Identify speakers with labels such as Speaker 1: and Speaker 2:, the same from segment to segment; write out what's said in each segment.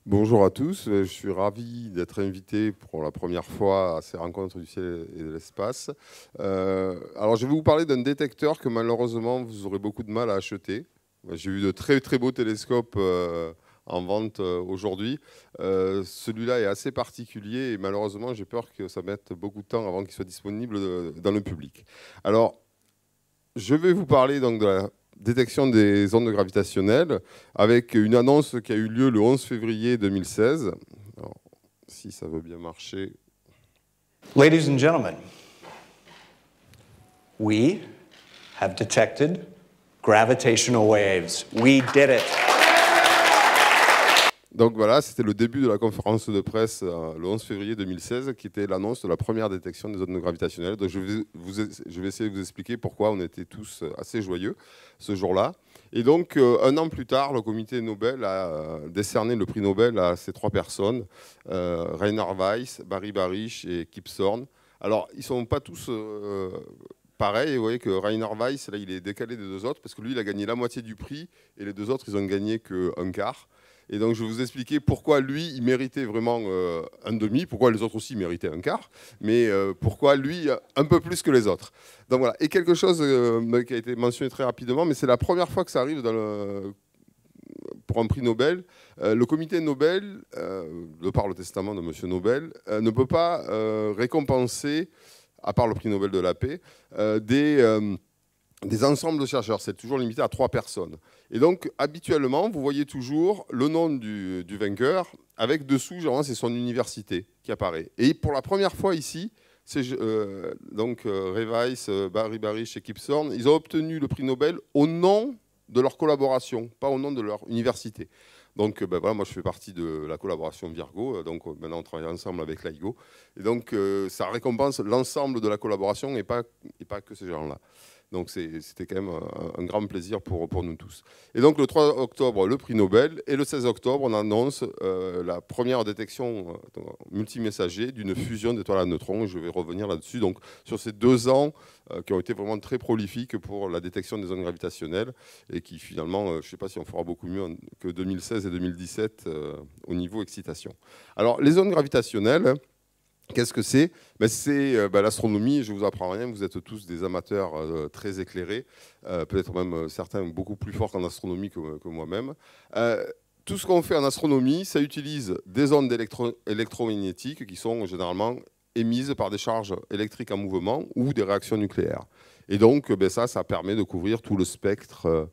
Speaker 1: Bonjour à tous, je suis ravi d'être invité pour la première fois à ces rencontres du ciel et de l'espace. Alors je vais vous parler d'un détecteur que malheureusement vous aurez beaucoup de mal à acheter. J'ai eu de très très beaux télescopes en vente aujourd'hui. Celui-là est assez particulier et malheureusement j'ai peur que ça mette beaucoup de temps avant qu'il soit disponible dans le public. Alors je vais vous parler donc de la détection des ondes gravitationnelles avec une annonce qui a eu lieu le 11 février 2016. Alors, si ça veut bien marcher.
Speaker 2: Ladies and gentlemen, we have detected gravitational waves. We did it.
Speaker 1: Donc voilà, c'était le début de la conférence de presse le 11 février 2016 qui était l'annonce de la première détection des ondes gravitationnelles. Donc je vais essayer de vous expliquer pourquoi on était tous assez joyeux ce jour-là. Et donc un an plus tard, le comité Nobel a décerné le prix Nobel à ces trois personnes, Rainer Weiss, Barry Barish et Kip Thorne. Alors ils ne sont pas tous pareil, vous voyez que Rainer Weiss, là, il est décalé des deux autres parce que lui, il a gagné la moitié du prix et les deux autres, ils n'ont gagné qu'un quart. Et donc, je vais vous expliquer pourquoi lui, il méritait vraiment un demi, pourquoi les autres aussi méritaient un quart, mais pourquoi lui, un peu plus que les autres. Donc voilà. Et quelque chose qui a été mentionné très rapidement, mais c'est la première fois que ça arrive pour un prix Nobel. Le comité Nobel, de par le testament de M. Nobel, ne peut pas récompenser, à part le prix Nobel de la paix, des ensembles de chercheurs. C'est toujours limité à 3 personnes. Et donc, habituellement, vous voyez toujours le nom du vainqueur, avec dessous, généralement, c'est son université qui apparaît. Et pour la première fois ici, donc Ray Weiss, Barry Barish et Kip Thorne, ils ont obtenu le prix Nobel au nom de leur collaboration, pas au nom de leur université. Donc, ben voilà, moi, je fais partie de la collaboration Virgo. Donc, maintenant, on travaille ensemble avec l'AIGO. Et donc, ça récompense l'ensemble de la collaboration et pas que ces gens-là. Donc, c'était quand même un grand plaisir pour nous tous. Et donc, le 3 octobre, le prix Nobel. Et le 16 octobre, on annonce la première détection multimessager d'une fusion d'étoiles à neutrons. Je vais revenir là-dessus. Donc, sur ces 2 ans qui ont été vraiment très prolifiques pour la détection des ondes gravitationnelles et qui, finalement, je ne sais pas si on fera beaucoup mieux que 2016 et 2017 au niveau excitation. Alors, les ondes gravitationnelles, qu'est-ce que c'est? C'est l'astronomie, je ne vous apprends rien, vous êtes tous des amateurs très éclairés, peut-être même certains beaucoup plus forts qu'en astronomie que moi-même. Tout ce qu'on fait en astronomie, ça utilise des ondes électromagnétiques qui sont généralement émises par des charges électriques en mouvement ou des réactions nucléaires. Et donc, ça permet de couvrir tout le spectre,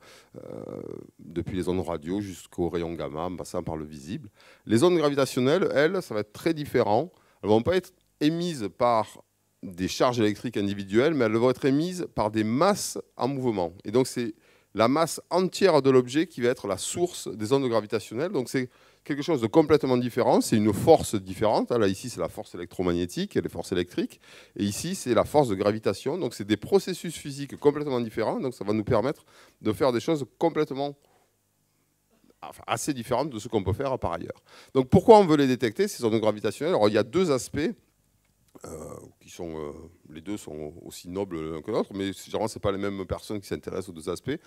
Speaker 1: depuis les ondes radio jusqu'aux rayons gamma, en passant par le visible. Les ondes gravitationnelles, elles, ça va être très différent. Elles ne vont pas être émises par des charges électriques individuelles, mais elles vont être émises par des masses en mouvement. Et donc, c'est la masse entière de l'objet qui va être la source des ondes gravitationnelles. Donc, c'est quelque chose de complètement différent. C'est une force différente. Là, ici, c'est la force électromagnétique et les forces électriques. Et ici, c'est la force de gravitation. Donc, c'est des processus physiques complètement différents. Donc, ça va nous permettre de faire des choses complètement assez différentes de ce qu'on peut faire par ailleurs. Donc pourquoi on veut les détecter, ces ondes gravitationnelles? Alors il y a 2 aspects, qui sont, les 2 sont aussi nobles l'un que l'autre, mais généralement ce n'est pas les mêmes personnes qui s'intéressent aux 2 aspects.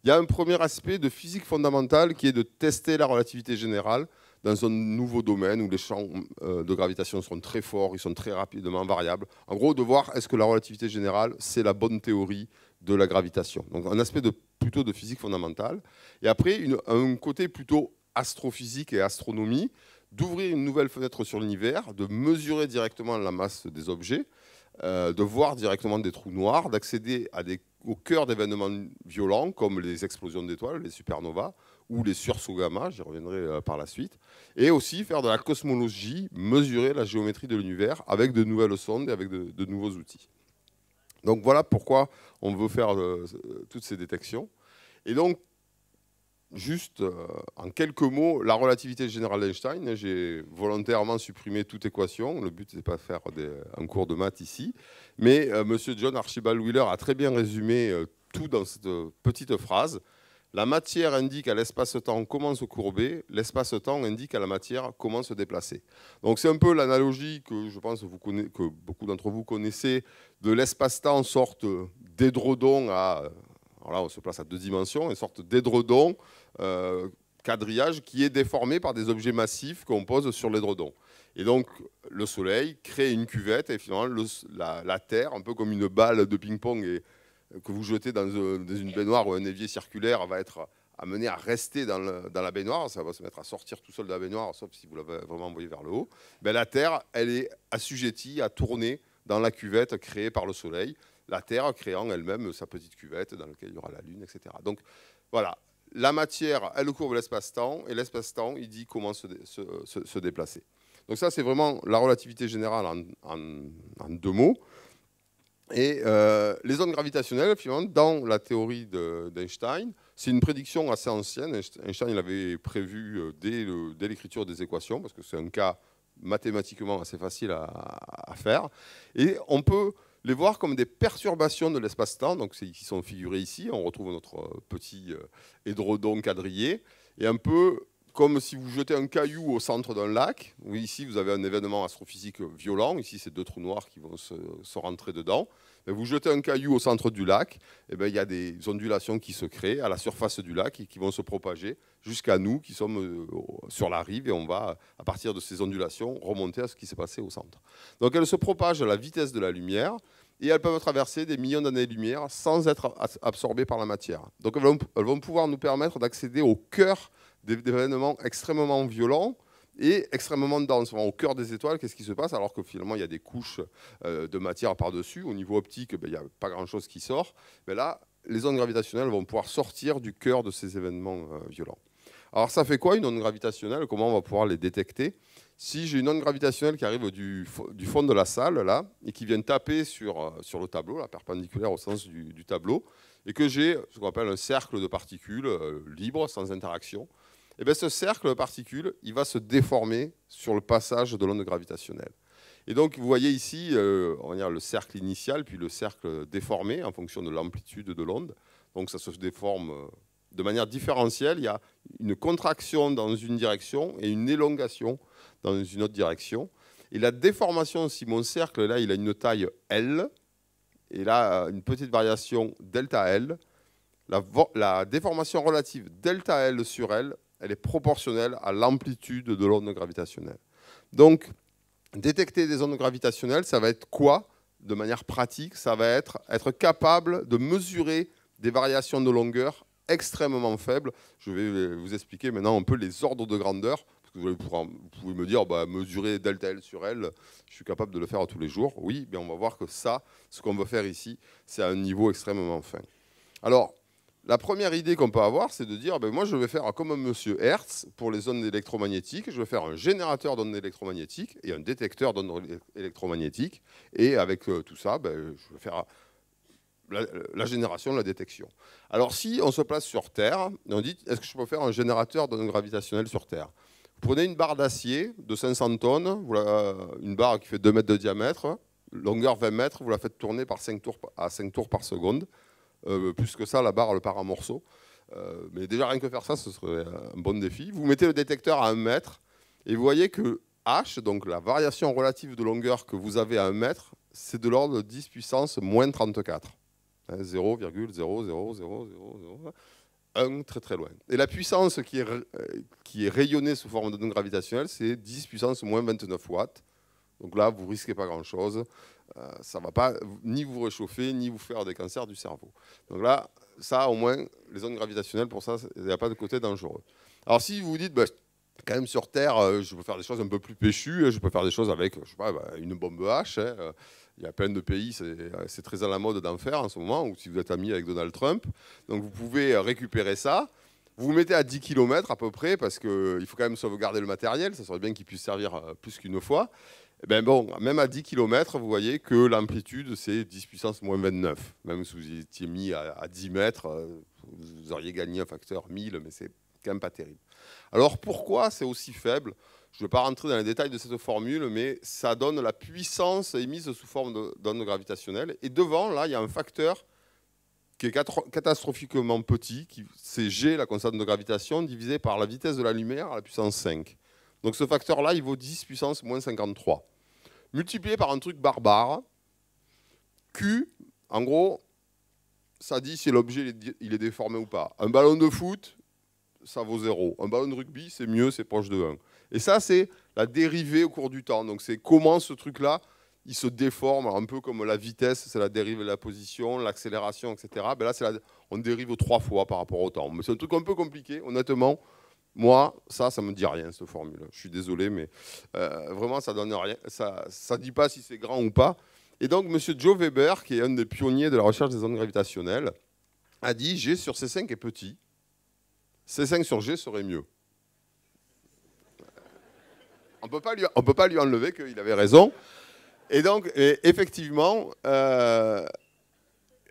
Speaker 1: Il y a un premier aspect de physique fondamentale qui est de tester la relativité générale dans un nouveau domaine où les champs de gravitation sont très forts, ils sont très rapidement variables. En gros, de voir est-ce que la relativité générale, c'est la bonne théorie de la gravitation. Donc un aspect plutôt de physique fondamentale. Et après, un côté plutôt astrophysique et astronomie, d'ouvrir une nouvelle fenêtre sur l'univers, de mesurer directement la masse des objets, de voir directement des trous noirs, d'accéder au cœur d'événements violents comme les explosions d'étoiles, les supernovas, ou les sursauts gamma, j'y reviendrai par la suite, et aussi faire de la cosmologie, mesurer la géométrie de l'univers avec de nouvelles sondes et avec de nouveaux outils. Donc voilà pourquoi on veut faire toutes ces détections. Et donc, juste en quelques mots, la relativité générale d'Einstein, j'ai volontairement supprimé toute équation. Le but, c'est pas de faire un cours de maths ici. Mais M. John Archibald Wheeler a très bien résumé tout dans cette petite phrase. La matière indique à l'espace-temps comment se courber, l'espace-temps indique à la matière comment se déplacer. Donc c'est un peu l'analogie que je pense que beaucoup d'entre vous connaissez de l'espace-temps, sorte d'édredon à... Alors là, on se place à 2 dimensions, une sorte d'édredon quadrillage qui est déformé par des objets massifs qu'on pose sur l'édredon. Et donc, le Soleil crée une cuvette et finalement, la Terre, un peu comme une balle de ping-pong que vous jetez dans une baignoire ou un évier circulaire, va être amené à rester dans la baignoire. Ça va se mettre à sortir tout seul de la baignoire, sauf si vous l'avez vraiment envoyé vers le haut. Ben, la Terre, elle est assujettie à tourner dans la cuvette créée par le Soleil. La Terre créant elle-même sa petite cuvette dans laquelle il y aura la Lune, etc. Donc, voilà. La matière, elle courbe l'espace-temps, et l'espace-temps, il dit comment se déplacer. Donc ça, c'est vraiment la relativité générale en 2 mots. Et les ondes gravitationnelles, finalement, dans la théorie d'Einstein, c'est une prédiction assez ancienne. Einstein l'avait prévu dès l'écriture des équations, parce que c'est un cas mathématiquement assez facile à faire. Et on peut les voir comme des perturbations de l'espace-temps, donc qui sont figurées ici. On retrouve notre petit édredon quadrillé, et un peu comme si vous jetez un caillou au centre d'un lac. Oui, ici, vous avez un événement astrophysique violent. Ici, c'est 2 trous noirs qui vont se rentrer dedans. Et vous jetez un caillou au centre du lac, et bien, il y a des ondulations qui se créent à la surface du lac et qui vont se propager jusqu'à nous qui sommes sur la rive. Et on va, à partir de ces ondulations, remonter à ce qui s'est passé au centre. Donc, elles se propagent à la vitesse de la lumière. Et elles peuvent traverser des millions d'années-lumière sans être absorbées par la matière. Donc elles vont pouvoir nous permettre d'accéder au cœur d'événements extrêmement violents et extrêmement denses. Au cœur des étoiles, qu'est-ce qui se passe alors que finalement il y a des couches de matière par-dessus. Au niveau optique, il n'y a pas grand-chose qui sort. Mais là, les ondes gravitationnelles vont pouvoir sortir du cœur de ces événements violents. Alors ça fait quoi une onde gravitationnelle? Comment on va pouvoir les détecter? Si j'ai une onde gravitationnelle qui arrive du fond de la salle, là, et qui vient taper sur le tableau, la perpendiculaire au sens du tableau, et que j'ai ce qu'on appelle un cercle de particules libre, sans interaction, et bien ce cercle de particules, il va se déformer sur le passage de l'onde gravitationnelle. Et donc, vous voyez ici on va dire le cercle initial, puis le cercle déformé en fonction de l'amplitude de l'onde. Donc ça se déforme de manière différentielle. Il y a une contraction dans une direction et une élongation dans une autre direction. Et la déformation, si mon cercle, là, il a une taille L, et là, une petite variation delta L, la déformation relative delta L sur L, elle est proportionnelle à l'amplitude de l'onde gravitationnelle. Donc, détecter des ondes gravitationnelles, ça va être quoi? De manière pratique, ça va être capable de mesurer des variations de longueur extrêmement faibles. Je vais vous expliquer maintenant un peu les ordres de grandeur. Vous pouvez me dire, mesurer delta L sur L, je suis capable de le faire tous les jours. Oui, bien on va voir que ça, ce qu'on veut faire ici, c'est à un niveau extrêmement fin. Alors, la première idée qu'on peut avoir, c'est de dire, moi je vais faire comme un monsieur Hertz pour les ondes électromagnétiques, je vais faire un générateur d'ondes électromagnétiques et un détecteur d'ondes électromagnétiques, et avec tout ça, je vais faire la génération, la détection. Alors si on se place sur Terre, on dit, est-ce que je peux faire un générateur d'ondes gravitationnelles sur Terre? Vous prenez une barre d'acier de 500 tonnes, une barre qui fait 2 mètres de diamètre, longueur 20 mètres, vous la faites tourner à 5 tours par seconde. Plus que ça, la barre, elle part en morceaux. Mais déjà, rien que faire ça, ce serait un bon défi. Vous mettez le détecteur à 1 mètre, et vous voyez que H, donc la variation relative de longueur que vous avez à 1 mètre, c'est de l'ordre de 10 puissance moins 34. 0,00001, très très loin. Et la puissance qui est rayonnée sous forme d'onde gravitationnelle, c'est 10 puissance moins 29 watts. Donc là, vous ne risquez pas grand-chose. Ça ne va pas ni vous réchauffer, ni vous faire des cancers du cerveau. Donc là, ça, au moins, les ondes gravitationnelles, pour ça, il n'y a pas de côté dangereux. Alors si vous vous dites, quand même sur Terre, je peux faire des choses un peu plus péchues, je peux faire des choses avec, je sais pas, une bombe H. Il y a plein de pays, c'est très à la mode d'en faire en ce moment, ou si vous êtes ami avec Donald Trump. Donc vous pouvez récupérer ça. Vous vous mettez à 10 km à peu près, parce qu'il faut quand même sauvegarder le matériel. Ça serait bien qu'il puisse servir plus qu'une fois. Même à 10 km, vous voyez que l'amplitude, c'est 10 puissance moins 29. Même si vous étiez mis à 10 mètres, vous auriez gagné un facteur 1000, mais c'est quand même pas terrible. Alors pourquoi c'est aussi faible? Je ne vais pas rentrer dans les détails de cette formule, mais ça donne la puissance émise sous forme d'onde gravitationnelle. Et devant, là, il y a un facteur qui est catastrophiquement petit, c'est G, la constante de gravitation, divisé par la vitesse de la lumière à la puissance 5. Donc ce facteur-là, il vaut 10 puissance moins 53. Multiplié par un truc barbare, Q, en gros, ça dit si l'objet il est déformé ou pas. Un ballon de foot, ça vaut 0. Un ballon de rugby, c'est mieux, c'est proche de 1. Et ça, c'est la dérivée au cours du temps. Donc, c'est comment ce truc-là, il se déforme, un peu comme la vitesse, c'est la dérivée de la position, l'accélération, etc. Ben là, on dérive 3 fois par rapport au temps. Mais c'est un truc un peu compliqué, honnêtement. Moi, ça me dit rien, cette formule. Je suis désolé, mais vraiment, ça donne rien. Ça ne dit pas si c'est grand ou pas. Et donc, M. Joe Weber, qui est un des pionniers de la recherche des ondes gravitationnelles, a dit G sur C5 est petit. C5 sur G serait mieux. On ne peut pas lui enlever qu'il avait raison. Et donc, effectivement,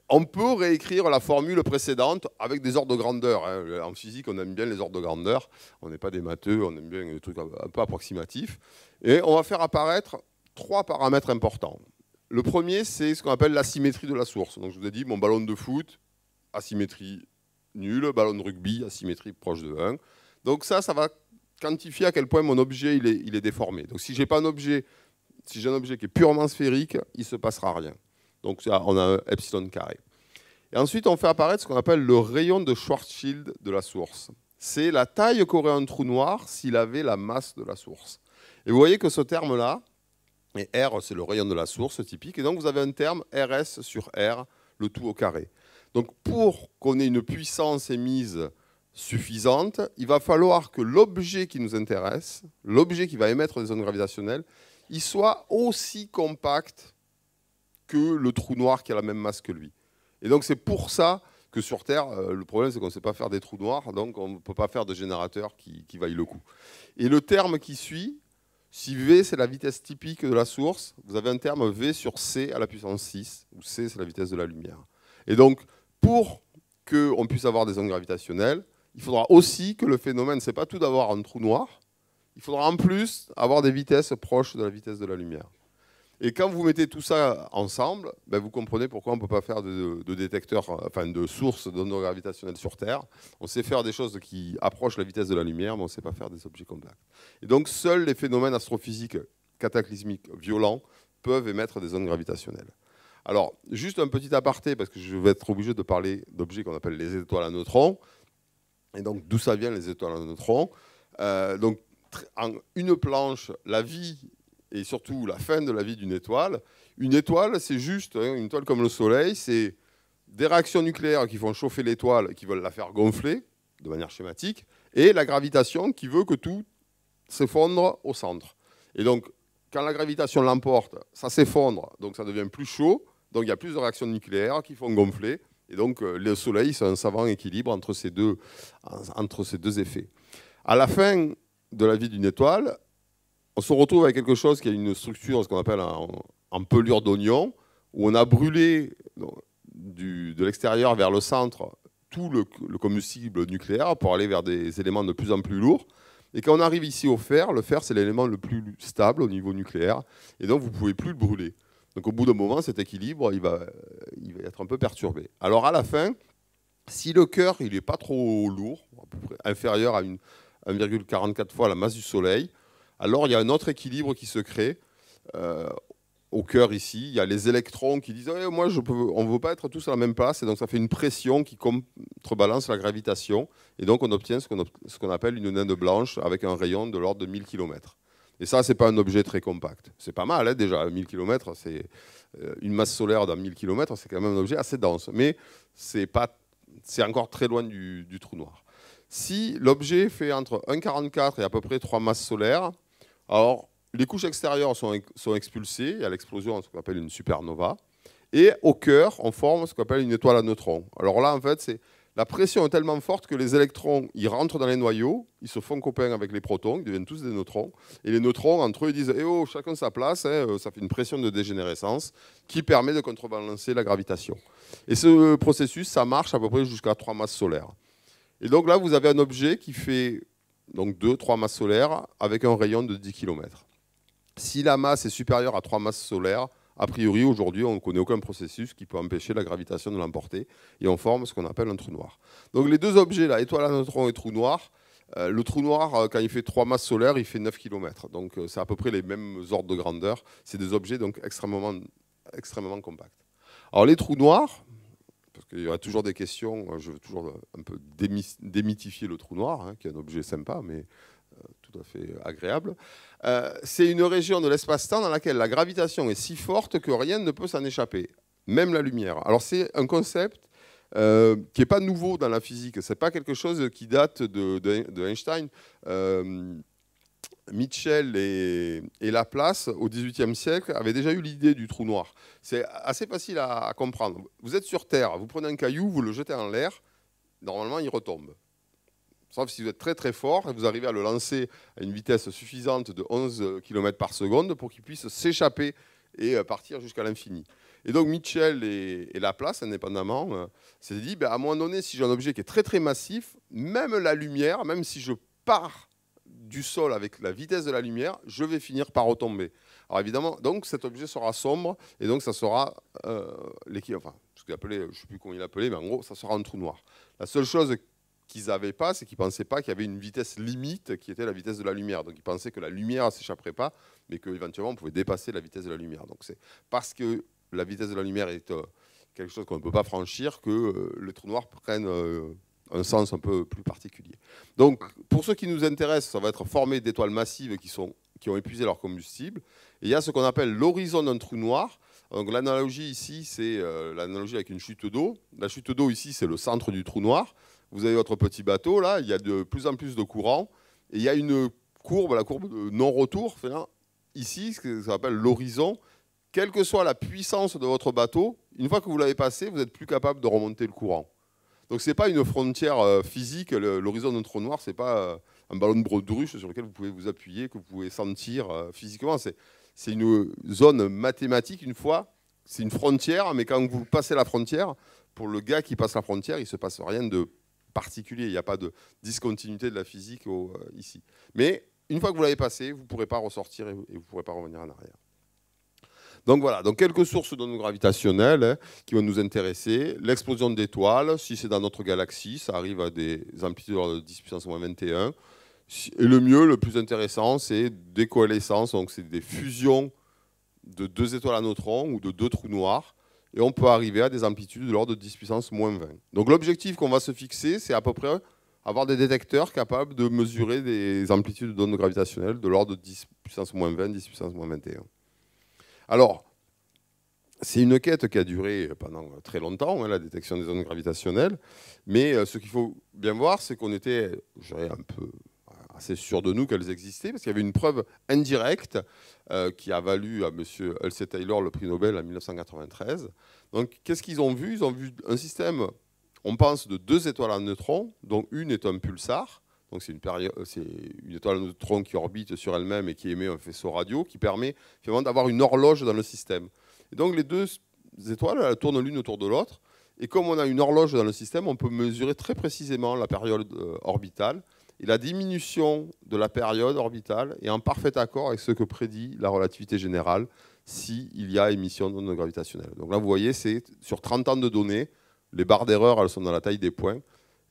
Speaker 1: on peut réécrire la formule précédente avec des ordres de grandeur. En physique, on aime bien les ordres de grandeur. On n'est pas des matheux, on aime bien les trucs un peu approximatifs. Et on va faire apparaître 3 paramètres importants. Le premier, c'est ce qu'on appelle l'asymétrie de la source. Donc, je vous ai dit, mon ballon de foot, asymétrie nulle, ballon de rugby, asymétrie proche de 1. Donc ça va quantifier à quel point mon objet il est déformé. Donc si j'ai un objet qui est purement sphérique, il ne se passera rien. Donc on a un epsilon carré. Et ensuite, on fait apparaître ce qu'on appelle le rayon de Schwarzschild de la source. C'est la taille qu'aurait un trou noir s'il avait la masse de la source. Et vous voyez que ce terme-là, et R, c'est le rayon de la source typique, et donc vous avez un terme RS sur R, le tout au carré. Donc pour qu'on ait une puissance émise suffisante, il va falloir que l'objet qui nous intéresse, l'objet qui va émettre des ondes gravitationnelles, il soit aussi compact que le trou noir qui a la même masse que lui. Et donc c'est pour ça que sur Terre, le problème c'est qu'on ne sait pas faire des trous noirs, donc on ne peut pas faire de générateur qui vaille le coup. Et le terme qui suit, si V c'est la vitesse typique de la source, vous avez un terme V sur C à la puissance 6, où C c'est la vitesse de la lumière. Et donc pour qu'on puisse avoir des ondes gravitationnelles, il faudra aussi que le phénomène, ce n'est pas tout d'avoir un trou noir, il faudra en plus avoir des vitesses proches de la vitesse de la lumière. Et quand vous mettez tout ça ensemble, ben vous comprenez pourquoi on ne peut pas faire de détecteur, enfin de source d'ondes gravitationnelles sur Terre. On sait faire des choses qui approchent la vitesse de la lumière, mais on ne sait pas faire des objets compacts. Et donc seuls les phénomènes astrophysiques cataclysmiques violents peuvent émettre des ondes gravitationnelles. Alors, juste un petit aparté, parce que je vais être obligé de parler d'objets qu'on appelle les étoiles à neutrons. Et donc, d'où ça vient, les étoiles à neutrons? Donc, en une planche, la vie et surtout la fin de la vie d'une étoile. Une étoile, c'est juste, une étoile comme le Soleil, c'est des réactions nucléaires qui font chauffer l'étoile, qui veulent la faire gonfler, de manière schématique, et la gravitation qui veut que tout s'effondre au centre. Et donc, quand la gravitation l'emporte, ça s'effondre, donc ça devient plus chaud, donc il y a plus de réactions nucléaires qui font gonfler, et donc le Soleil, c'est un savant équilibre entre ces deux effets. À la fin de la vie d'une étoile, on se retrouve avec quelque chose qui a une structure, ce qu'on appelle en pelure d'oignon, où on a brûlé de l'extérieur vers le centre tout le combustible nucléaire pour aller vers des éléments de plus en plus lourds. Et quand on arrive ici au fer, le fer, c'est l'élément le plus stable au niveau nucléaire, et donc vous ne pouvez plus le brûler. Donc au bout d'un moment, cet équilibre, il va être un peu perturbé. Alors à la fin, si le cœur il n'est pas trop lourd, à peu près inférieur à 1,44 fois la masse du Soleil, alors il y a un autre équilibre qui se crée. Au cœur ici, il y a les électrons qui disent on ne veut pas être tous à la même place, et donc ça fait une pression qui contrebalance la gravitation, et donc on obtient ce qu'on appelle une naine blanche avec un rayon de l'ordre de 1000 km. Et ça, ce n'est pas un objet très compact. C'est pas mal, hein, déjà, 1000 km, c'est une masse solaire dans 1000 km, c'est quand même un objet assez dense, mais c'est encore très loin du trou noir. Si l'objet fait entre 1,44 et à peu près 3 masses solaires, alors les couches extérieures sont expulsées, il y a l'explosion de ce qu'on appelle une supernova, et au cœur, on forme ce qu'on appelle une étoile à neutrons. Alors là, en fait, la pression est tellement forte que les électrons, ils rentrent dans les noyaux, ils se font copains avec les protons, ils deviennent tous des neutrons, et les neutrons, entre eux, ils disent oh, chacun sa place, hein, ça fait une pression de dégénérescence qui permet de contrebalancer la gravitation. Et ce processus, ça marche à peu près jusqu'à 3 masses solaires. Et donc là, vous avez un objet qui fait 2-3 masses solaires avec un rayon de 10 km. Si la masse est supérieure à 3 masses solaires, a priori, aujourd'hui, on ne connaît aucun processus qui peut empêcher la gravitation de l'emporter, et on forme ce qu'on appelle un trou noir. Donc les deux objets, là, étoile à neutrons et trou noir, le trou noir, quand il fait 3 masses solaires, il fait 9 km. Donc c'est à peu près les mêmes ordres de grandeur. C'est des objets donc extrêmement compacts. Alors les trous noirs, parce qu'il y aura toujours des questions, je veux toujours un peu démythifier le trou noir, hein, qui est un objet sympa, mais tout à fait agréable. C'est une région de l'espace-temps dans laquelle la gravitation est si forte que rien ne peut s'en échapper, même la lumière. Alors c'est un concept qui n'est pas nouveau dans la physique, ce n'est pas quelque chose qui date de Einstein. Mitchell et Laplace, au XVIIIe siècle, avaient déjà eu l'idée du trou noir. C'est assez facile à comprendre. Vous êtes sur Terre, vous prenez un caillou, vous le jetez en l'air, normalement il retombe. Sauf si vous êtes très très fort et vous arrivez à le lancer à une vitesse suffisante de 11 km par seconde pour qu'il puisse s'échapper et partir jusqu'à l'infini. Et donc Mitchell et Laplace, indépendamment, s'est dit, à un moment donné, si j'ai un objet qui est très très massif, même la lumière, même si je pars du sol avec la vitesse de la lumière, je vais finir par retomber. Alors évidemment, donc cet objet sera sombre et donc ça sera enfin, ce qu'il appelait, je ne sais plus comment il l'appelait, mais en gros, ça sera un trou noir. La seule chose qu'ils n'avaient pas, c'est qu'ils ne pensaient pas qu'il y avait une vitesse limite qui était la vitesse de la lumière. Donc ils pensaient que la lumière ne s'échapperait pas, mais qu'éventuellement on pouvait dépasser la vitesse de la lumière. Donc c'est parce que la vitesse de la lumière est quelque chose qu'on ne peut pas franchir que les trous noirs prennent un sens un peu plus particulier. Donc pour ceux qui nous intéressent, ça va être formé d'étoiles massives qui ont épuisé leur combustible. Et il y a ce qu'on appelle l'horizon d'un trou noir. Donc l'analogie ici, c'est l'analogie avec une chute d'eau. La chute d'eau ici, c'est le centre du trou noir. Vous avez votre petit bateau, là, il y a de plus en plus de courant, et il y a une courbe, la courbe de non-retour, ici, ce qu'on appelle l'horizon. Quelle que soit la puissance de votre bateau, une fois que vous l'avez passé, vous n'êtes plus capable de remonter le courant. Donc ce n'est pas une frontière physique, l'horizon d'un trou noir, ce n'est pas un ballon de baudruche sur lequel vous pouvez vous appuyer, que vous pouvez sentir physiquement. C'est une zone mathématique, une fois, c'est une frontière, mais quand vous passez la frontière, pour le gars qui passe la frontière, il ne se passe rien de particulier, il n'y a pas de discontinuité de la physique ici. Mais une fois que vous l'avez passé, vous ne pourrez pas ressortir et vous ne pourrez pas revenir en arrière. Donc voilà, donc quelques sources d'ondes gravitationnelles qui vont nous intéresser. L'explosion d'étoiles, si c'est dans notre galaxie, ça arrive à des amplitudes de 10 puissance moins 21. Et le plus intéressant, c'est des coalescences, donc c'est des fusions de deux étoiles à neutrons ou de deux trous noirs. Et on peut arriver à des amplitudes de l'ordre de 10 puissance moins 20. Donc l'objectif qu'on va se fixer, c'est à peu près avoir des détecteurs capables de mesurer des amplitudes d'ondes gravitationnelles de l'ordre de 10 puissance moins 20, 10 puissance moins 21. Alors, c'est une quête qui a duré pendant très longtemps, la détection des ondes gravitationnelles. Mais ce qu'il faut bien voir, c'est qu'on était, je dirais, un peu assez sûr de nous qu'elles existaient, parce qu'il y avait une preuve indirecte qui a valu à M. Halsey Taylor le prix Nobel en 1993. Donc, qu'est-ce qu'ils ont vu? Ils ont vu un système, on pense, de deux étoiles à neutrons, dont une est un pulsar. Donc, c'est une étoile à neutrons qui orbite sur elle-même et qui émet un faisceau radio qui permet finalement d'avoir une horloge dans le système. Et donc, les deux étoiles, elles tournent l'une autour de l'autre. Et comme on a une horloge dans le système, on peut mesurer très précisément la période orbitale. Et la diminution de la période orbitale est en parfait accord avec ce que prédit la relativité générale s'il y a émission d'ondes gravitationnelles. Donc là, vous voyez, c'est sur 30 ans de données. Les barres d'erreur, elles sont dans la taille des points.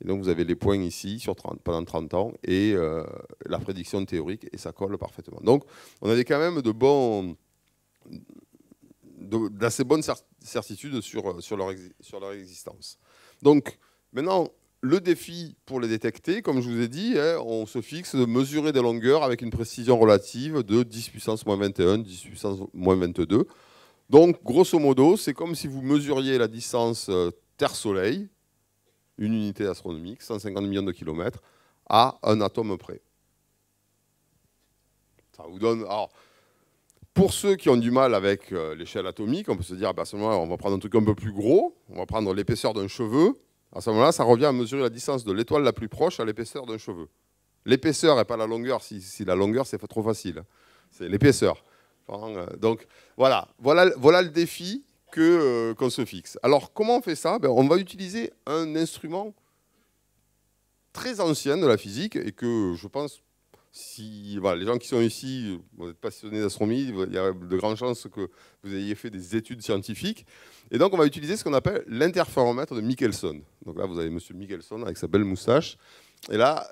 Speaker 1: Et donc, vous avez les points ici pendant 30 ans et la prédiction théorique, et ça colle parfaitement. Donc, on avait quand même d'assez bonnes certitudes sur leur existence. Donc, maintenant, le défi pour les détecter, comme je vous ai dit, on se fixe de mesurer des longueurs avec une précision relative de 10 puissance moins 21, 10 puissance moins 22. Donc, grosso modo, c'est comme si vous mesuriez la distance Terre-Soleil, une unité astronomique, 150 millions de kilomètres, à un atome près. Ça vous donne... Alors, pour ceux qui ont du mal avec l'échelle atomique, on peut se dire, à ce moment-là, on va prendre un truc un peu plus gros, on va prendre l'épaisseur d'un cheveu. À ce moment-là, ça revient à mesurer la distance de l'étoile la plus proche à l'épaisseur d'un cheveu. L'épaisseur et pas la longueur, si la longueur, c'est trop facile. C'est l'épaisseur. Donc, voilà le défi qu'on se fixe. Alors, comment on fait ça? On va utiliser un instrument très ancien de la physique et que je pense... les gens qui sont ici, vous êtes passionnés d'astronomie, il y a de grandes chances que vous ayez fait des études scientifiques. Et donc, on va utiliser ce qu'on appelle l'interféromètre de Michelson. Donc là, vous avez M. Michelson avec sa belle moustache. Et là,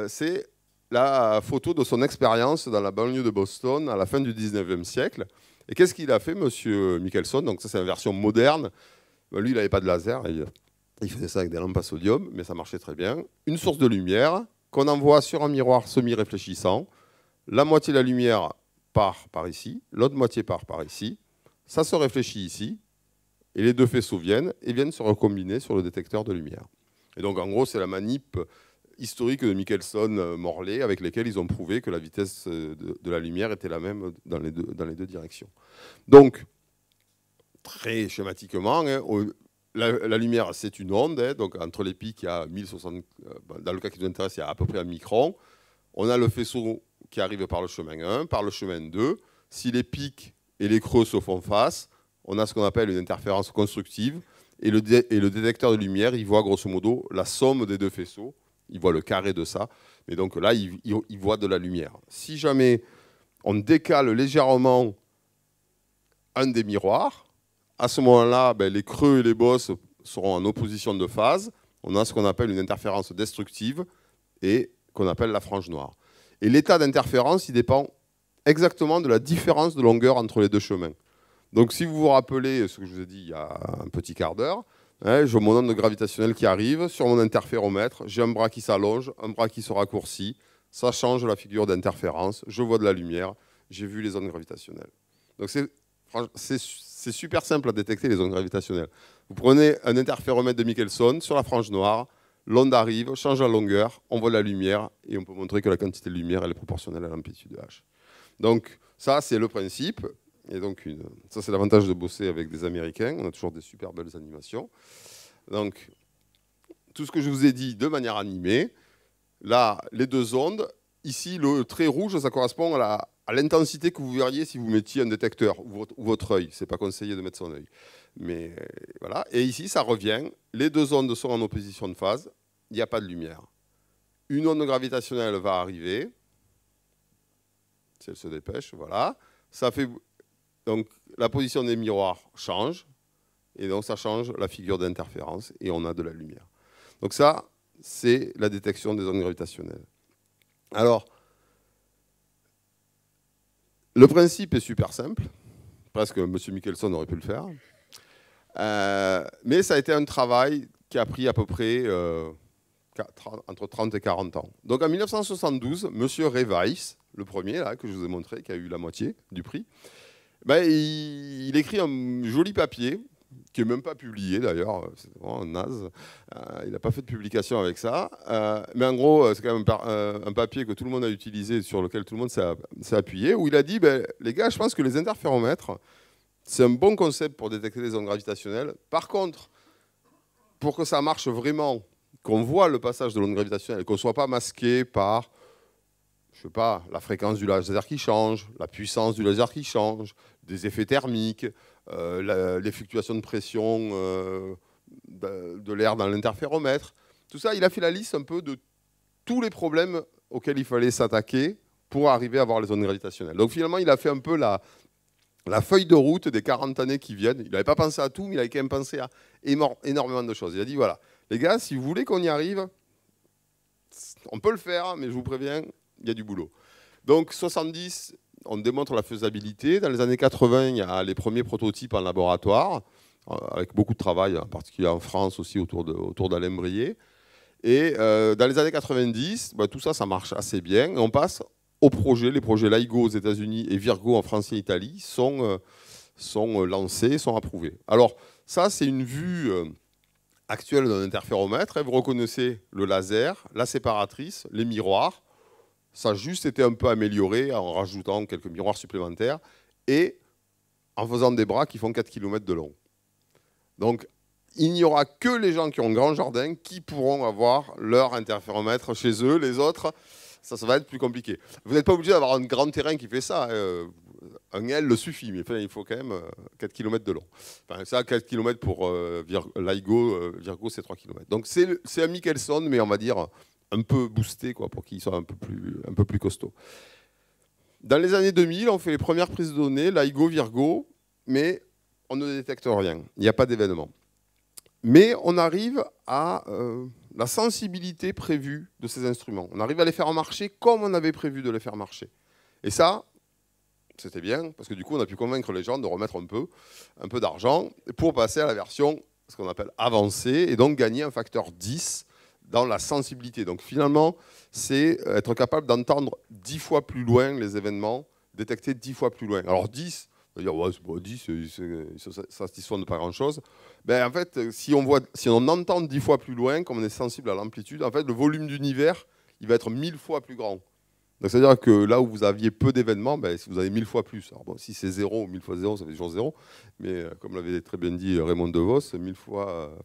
Speaker 1: c'est la photo de son expérience dans la banlieue de Boston à la fin du 19e siècle. Et qu'est-ce qu'il a fait, M. Michelson? Donc ça, c'est la version moderne. Ben, lui, il n'avait pas de laser. Il faisait ça avec des lampes à sodium, mais ça marchait très bien. Une source de lumière qu'on envoie sur un miroir semi-réfléchissant. La moitié de la lumière part par ici, l'autre moitié part par ici. Ça se réfléchit ici, et les deux faisceaux viennent se recombiner sur le détecteur de lumière. Et donc, en gros, c'est la manip historique de Michelson-Morley avec lesquels ils ont prouvé que la vitesse de la lumière était la même dans les deux directions. Donc, très schématiquement, hein, la lumière, c'est une onde. Hein, donc, entre les pics, il y a 1060. Dans le cas qui nous intéresse, il y a à peu près un micron. On a le faisceau qui arrive par le chemin 1, par le chemin 2. Si les pics et les creux se font face, on a ce qu'on appelle une interférence constructive. Et le détecteur de lumière, il voit grosso modo la somme des deux faisceaux. Il voit le carré de ça. Mais donc là, il voit de la lumière. Si jamais on décale légèrement un des miroirs, à ce moment-là, ben, les creux et les bosses seront en opposition de phase. On a ce qu'on appelle une interférence destructive et qu'on appelle la frange noire. Et l'état d'interférence, il dépend exactement de la différence de longueur entre les deux chemins. Donc si vous vous rappelez ce que je vous ai dit il y a un petit quart d'heure, hein, j'ai mon onde gravitationnelle qui arrive, sur mon interféromètre, j'ai un bras qui s'allonge, un bras qui se raccourcit, ça change la figure d'interférence, je vois de la lumière, j'ai vu les ondes gravitationnelles. Donc c'est super simple à détecter les ondes gravitationnelles. Vous prenez un interféromètre de Michelson sur la frange noire, l'onde arrive, change la longueur, on voit la lumière et on peut montrer que la quantité de lumière elle est proportionnelle à l'amplitude de H. Donc ça c'est le principe. Et donc ça c'est l'avantage de bosser avec des Américains, on a toujours des super belles animations. Donc tout ce que je vous ai dit de manière animée, là les deux ondes, ici le trait rouge ça correspond à l'intensité que vous verriez si vous mettiez un détecteur ou votre œil, c'est pas conseillé de mettre son œil. Mais voilà, et ici ça revient, les deux ondes sont en opposition de phase, il n'y a pas de lumière. Une onde gravitationnelle va arriver, si elle se dépêche, voilà, ça fait... Donc la position des miroirs change, et donc ça change la figure d'interférence, et on a de la lumière. Donc ça, c'est la détection des ondes gravitationnelles. Alors, le principe est super simple, presque M. Michelson aurait pu le faire, mais ça a été un travail qui a pris à peu près entre 30 et 40 ans. Donc en 1972, M. Ray Weiss, le premier là, que je vous ai montré, qui a eu la moitié du prix, ben, il écrit un joli papier, qui n'est même pas publié d'ailleurs, c'est vraiment naze, il n'a pas fait de publication avec ça, mais en gros c'est quand même un papier que tout le monde a utilisé, sur lequel tout le monde s'est appuyé, où il a dit, ben, les gars, je pense que les interféromètres, c'est un bon concept pour détecter les ondes gravitationnelles. Par contre, pour que ça marche vraiment, qu'on voit le passage de l'onde gravitationnelle, qu'on ne soit pas masqué par... je sais pas, la fréquence du laser qui change, la puissance du laser qui change, des effets thermiques, les fluctuations de pression de l'air dans l'interféromètre. Tout ça, il a fait la liste un peu de tous les problèmes auxquels il fallait s'attaquer pour arriver à avoir les ondes gravitationnelles. Donc finalement, il a fait un peu la feuille de route des 40 années qui viennent. Il n'avait pas pensé à tout, mais il avait quand même pensé à énormément de choses. Il a dit, voilà, les gars, si vous voulez qu'on y arrive, on peut le faire, mais je vous préviens, il y a du boulot. Donc 70, on démontre la faisabilité. Dans les années 80, il y a les premiers prototypes en laboratoire, avec beaucoup de travail, en particulier en France aussi, autour d'Alain Brié. Et dans les années 90, bah, tout ça, ça marche assez bien. Et on passe aux projets. Les projets LIGO aux États-Unis et Virgo en France et Italie sont lancés, sont approuvés. Alors ça, c'est une vue actuelle d'un interféromètre. Vous reconnaissez le laser, la séparatrice, les miroirs. Ça a juste été un peu amélioré en rajoutant quelques miroirs supplémentaires et en faisant des bras qui font 4 km de long. Donc, il n'y aura que les gens qui ont un grand jardin qui pourront avoir leur interféromètre chez eux. Les autres, ça va être plus compliqué. Vous n'êtes pas obligé d'avoir un grand terrain qui fait ça. Un L le suffit, mais il faut quand même 4 km de long. Enfin, ça, 4 km pour LIGO, Virgo, c'est 3 km. Donc, c'est un Michelson, mais on va dire un peu boosté, quoi, pour qu'il soit un peu plus costaud. Dans les années 2000, on fait les premières prises de données, LIGO, Virgo, mais on ne détecte rien. Il n'y a pas d'événement. Mais on arrive à la sensibilité prévue de ces instruments. On arrive à les faire marcher comme on avait prévu de les faire marcher. Et ça, c'était bien, parce que du coup, on a pu convaincre les gens de remettre un peu d'argent pour passer à la version ce qu'on appelle avancer, et donc gagner un facteur 10 dans la sensibilité. Donc finalement, c'est être capable d'entendre 10 fois plus loin les événements, détecter 10 fois plus loin. Alors 10, on va dire, ouais, c'est pas 10, ça se dissocie de pas grand-chose. Ben, en fait, si on entend 10 fois plus loin, comme on est sensible à l'amplitude, en fait, le volume d'univers, il va être 1000 fois plus grand. Donc, c'est-à-dire que là où vous aviez peu d'événements, ben, si vous avez 1000 fois plus. Alors, bon, si c'est 0, 1000 fois 0, ça fait toujours 0. Mais comme l'avait très bien dit Raymond DeVos, 1000 fois,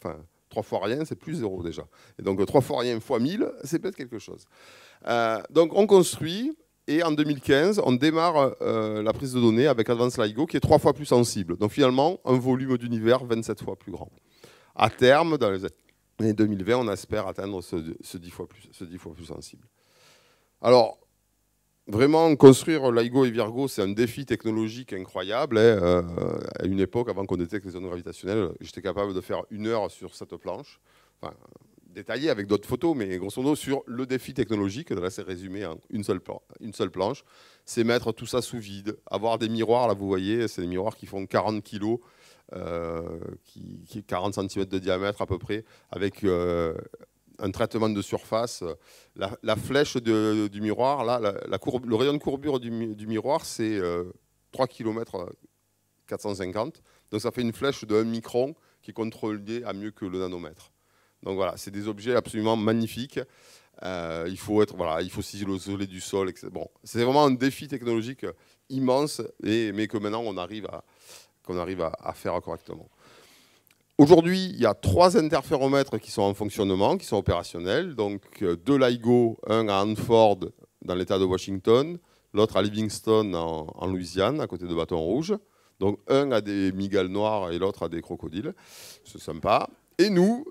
Speaker 1: 3 fois rien, c'est plus 0 déjà. Et donc 3 fois rien fois 1000, c'est peut-être quelque chose. Donc on construit, et en 2015, on démarre la prise de données avec Advanced LIGO, qui est 3 fois plus sensible. Donc finalement, un volume d'univers 27 fois plus grand. À terme, dans les années 2020, on espère atteindre ce 10 fois plus sensible. Alors, vraiment, construire LIGO et Virgo, c'est un défi technologique incroyable. À une époque, avant qu'on détecte les ondes gravitationnelles, j'étais capable de faire 1 heure sur cette planche, enfin, détaillé avec d'autres photos, mais grosso modo sur le défi technologique. Là, c'est résumé en une seule planche. C'est mettre tout ça sous vide, avoir des miroirs. Là, vous voyez, c'est des miroirs qui font 40 kg, 40 cm de diamètre à peu près, avec un traitement de surface. La flèche du miroir, là, le rayon de courbure du miroir, c'est 3 km 450. Donc ça fait une flèche de 1 micron qui est contrôlée à mieux que le nanomètre. Donc voilà, c'est des objets absolument magnifiques. Il faut s'isoler du sol, etc. Bon, c'est vraiment un défi technologique immense, mais que maintenant on arrive à faire correctement. Aujourd'hui, il y a 3 interféromètres qui sont en fonctionnement, qui sont opérationnels. Donc 2 LIGO, un à Hanford dans l'État de Washington, l'autre à Livingston en Louisiane, à côté de Bâton Rouge. Donc un a des migales noires et l'autre a des crocodiles. C'est sympa. Et nous,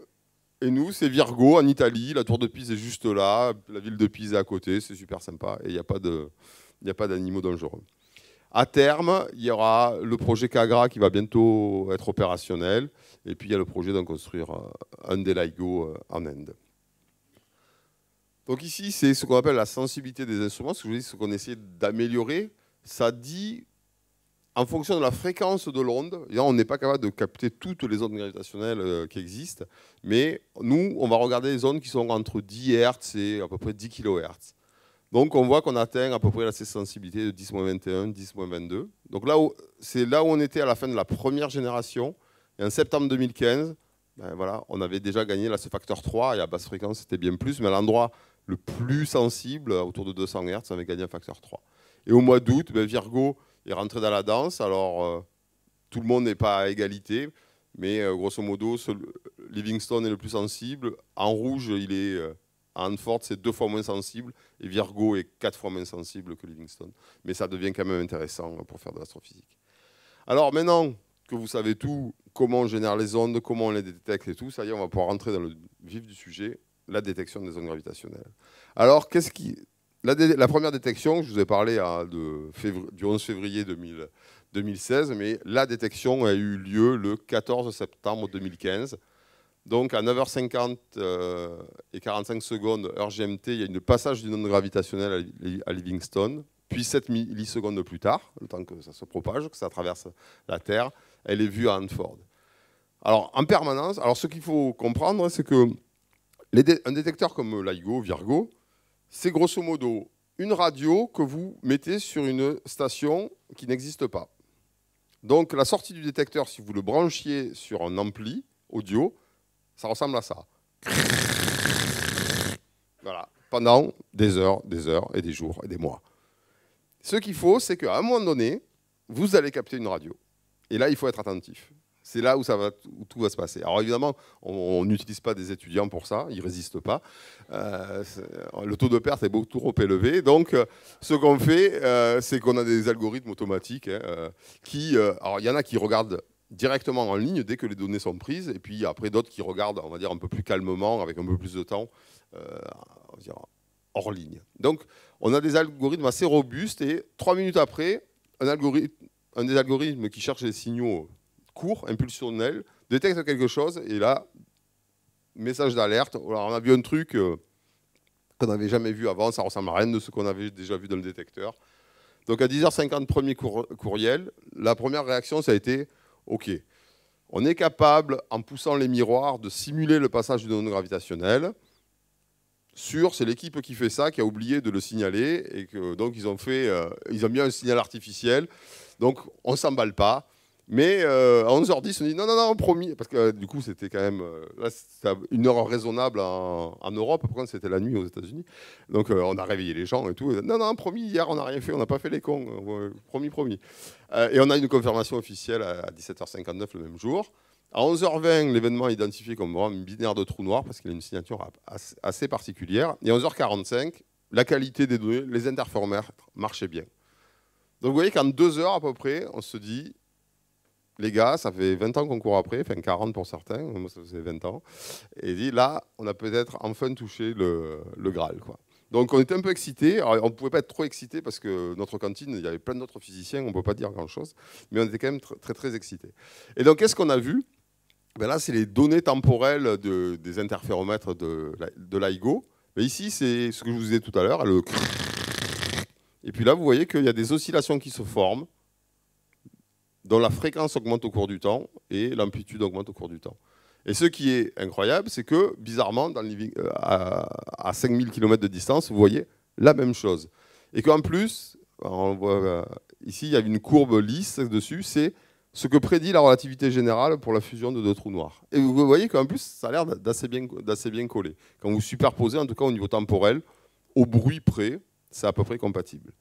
Speaker 1: c'est Virgo en Italie. La tour de Pise est juste là. La ville de Pise est à côté. C'est super sympa. Et il n'y a pas d'animaux dangereux. À terme, il y aura le projet Cagra qui va bientôt être opérationnel. Et puis, il y a le projet d'en construire un des LIGO en Inde. Donc ici, c'est ce qu'on appelle la sensibilité des instruments. Ce qu'on essaie d'améliorer. Ça dit, en fonction de la fréquence de l'onde, on n'est pas capable de capter toutes les ondes gravitationnelles qui existent. Mais nous, on va regarder les ondes qui sont entre 10 Hz et à peu près 10 kHz. Donc on voit qu'on atteint à peu près ces sensibilités de 10-21, 10-22. Donc c'est là où on était à la fin de la première génération. Et en septembre 2015, ben voilà, on avait déjà gagné là, ce facteur 3, et à basse fréquence c'était bien plus, mais à l'endroit le plus sensible, autour de 200 Hz, on avait gagné un facteur 3. Et au mois d'août, ben, Virgo est rentré dans la danse. Alors tout le monde n'est pas à égalité, mais grosso modo, Livingston est le plus sensible. En rouge, il est... Hanford, c'est 2 fois moins sensible, et Virgo est 4 fois moins sensible que Livingston. Mais ça devient quand même intéressant pour faire de l'astrophysique. Alors maintenant que vous savez tout, comment on génère les ondes, comment on les détecte et tout, ça y est, on va pouvoir rentrer dans le vif du sujet, la détection des ondes gravitationnelles. Alors, la première détection, je vous ai parlé du 11 février 2016, mais la détection a eu lieu le 14 septembre 2015. Donc à 9h50 et 45 secondes, heure GMT, il y a une passage d'une onde gravitationnelle à Livingston. Puis 7 millisecondes plus tard, le temps que ça se propage, que ça traverse la Terre, elle est vue à Hanford. Alors en permanence, ce qu'il faut comprendre, c'est que un détecteur comme LIGO, Virgo, c'est grosso modo une radio que vous mettez sur une station qui n'existe pas. Donc la sortie du détecteur, si vous le branchiez sur un ampli audio, ça ressemble à ça. Voilà, pendant des heures et des jours et des mois. Ce qu'il faut, c'est qu'à un moment donné, vous allez capter une radio. Et là, il faut être attentif. C'est là où tout va se passer. Alors évidemment, on n'utilise pas des étudiants pour ça, ils ne résistent pas. Le taux de perte est beaucoup trop élevé. Donc, ce qu'on fait, c'est qu'on a des algorithmes automatiques alors il y en a qui regardent directement en ligne dès que les données sont prises, et puis après d'autres qui regardent, on va dire, un peu plus calmement, avec un peu plus de temps, on va dire, hors ligne. Donc, on a des algorithmes assez robustes, et 3 minutes après, un des algorithmes qui cherche les signaux courts, impulsionnels, détecte quelque chose, et là, message d'alerte. Alors, on a vu un truc qu'on n'avait jamais vu avant, ça ressemble à rien de ce qu'on avait déjà vu dans le détecteur. Donc, à 10h50, premier courriel, la première réaction, ça a été « Ok, on est capable, en poussant les miroirs, de simuler le passage d'une onde gravitationnelle. C'est l'équipe qui fait ça, qui a oublié de le signaler, et que, donc ils ont mis un signal artificiel, donc on ne s'emballe pas. Mais à 11h10, on dit non, promis, parce que du coup c'était quand même là, c'était une heure raisonnable en Europe, par contre c'était la nuit aux États-Unis, donc on a réveillé les gens et tout. Non, promis, hier on n'a rien fait, on n'a pas fait les cons, promis. Et on a une confirmation officielle à 17h59 le même jour. À 11h20, l'événement est identifié comme vraiment une binaire de trou noir parce qu'il a une signature assez particulière. Et à 11h45, la qualité des données, les interféromètres marchaient bien. Donc vous voyez qu'en 2 heures à peu près, on se dit, les gars, ça fait 20 ans qu'on court après, enfin 40 pour certains, moi ça faisait 20 ans. Et dit, là, on a peut-être enfin touché le Graal, quoi. Donc on était un peu excités. Alors, on ne pouvait pas être trop excités parce que notre cantine, il y avait plein d'autres physiciens, on ne peut pas dire grand-chose. Mais on était quand même très excités. Et donc qu'est-ce qu'on a vu ? Ben là, c'est les données temporelles des interféromètres de LIGO. Mais ici, c'est ce que je vous disais tout à l'heure. Et puis là, vous voyez qu'il y a des oscillations qui se forment, dont la fréquence augmente au cours du temps et l'amplitude augmente au cours du temps. Et ce qui est incroyable, c'est que, bizarrement, à 5000 km de distance, vous voyez la même chose. Et qu'en plus, on voit, ici, il y a une courbe lisse dessus, c'est ce que prédit la relativité générale pour la fusion de 2 trous noirs. Et vous voyez qu'en plus, ça a l'air d'assez bien collé. Quand vous superposez, en tout cas au niveau temporel, au bruit près, c'est à peu près compatible.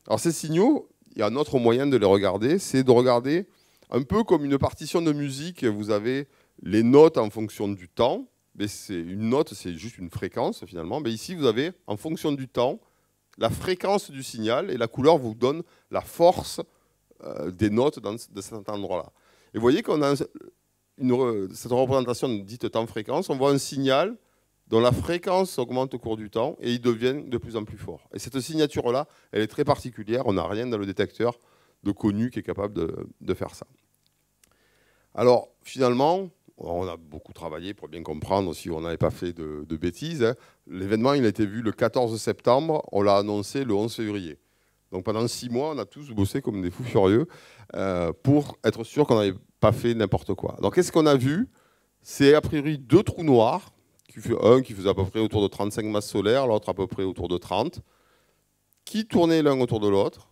Speaker 1: Alors ces signaux, il y a un autre moyen de les regarder, c'est de regarder un peu comme une partition de musique. Vous avez les notes en fonction du temps. Mais une note, c'est juste une fréquence finalement. Mais ici, vous avez, en fonction du temps, la fréquence du signal et la couleur vous donne la force des notes de cet endroit-là. Et vous voyez qu'on a cette représentation dite temps-fréquence, on voit un signal dont la fréquence augmente au cours du temps et il devient de plus en plus fort. Et cette signature-là, elle est très particulière, on n'a rien dans le détecteur de connu qui est capable de faire ça. Alors, finalement, on a beaucoup travaillé pour bien comprendre si on n'avait pas fait de bêtises. Hein. L'événement, il a été vu le 14 septembre, on l'a annoncé le 11 février. Donc pendant 6 mois, on a tous bossé comme des fous furieux pour être sûr qu'on n'avait pas fait n'importe quoi. Donc qu'est-ce qu'on a vu? C'est a priori 2 trous noirs, un qui faisait à peu près autour de 35 masses solaires, l'autre à peu près autour de 30, qui tournaient l'un autour de l'autre,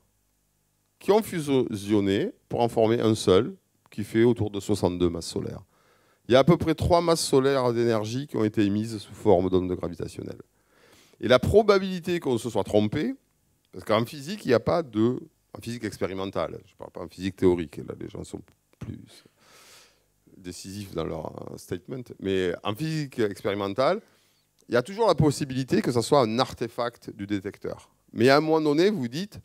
Speaker 1: qui ont fusionné pour en former un seul, qui fait autour de 62 masses solaires. Il y a à peu près 3 masses solaires d'énergie qui ont été émises sous forme d'ondes gravitationnelles. Et la probabilité qu'on se soit trompé, parce qu'en physique, il n'y a pas de... En physique expérimentale, je ne parle pas en physique théorique, là les gens sont plus décisifs dans leur statement, mais en physique expérimentale, il y a toujours la possibilité que ce soit un artefact du détecteur. Mais à un moment donné, vous dites,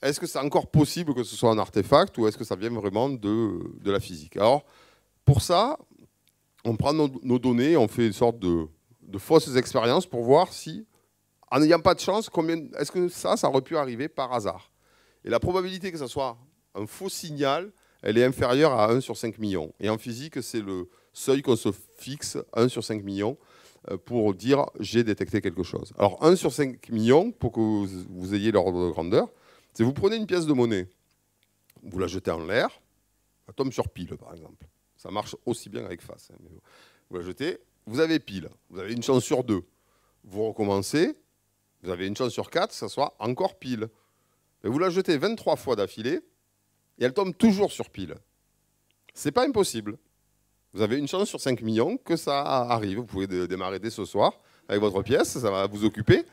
Speaker 1: est-ce que c'est encore possible que ce soit un artefact ou est-ce que ça vient vraiment de la physique? Alors, pour ça, on prend nos données, on fait une sorte de fausses expériences pour voir si, en n'ayant pas de chance, est-ce que ça aurait pu arriver par hasard? Et la probabilité que ce soit un faux signal, elle est inférieure à 1 sur 5 millions. Et en physique, c'est le seuil qu'on se fixe, 1 sur 5 millions, pour dire j'ai détecté quelque chose. Alors 1 sur 5 millions, pour que vous ayez l'ordre de grandeur, c'est vous prenez une pièce de monnaie, vous la jetez en l'air, elle tombe sur pile par exemple. Ça marche aussi bien avec face. Hein, mais vous la jetez, vous avez pile, vous avez une chance sur 2. Vous recommencez, vous avez une chance sur 4, ça soit encore pile. Mais vous la jetez 23 fois d'affilée et elle tombe toujours sur pile. C'est pas impossible. Vous avez une chance sur 5 millions que ça arrive. Vous pouvez démarrer dès ce soir avec votre pièce, ça va vous occuper.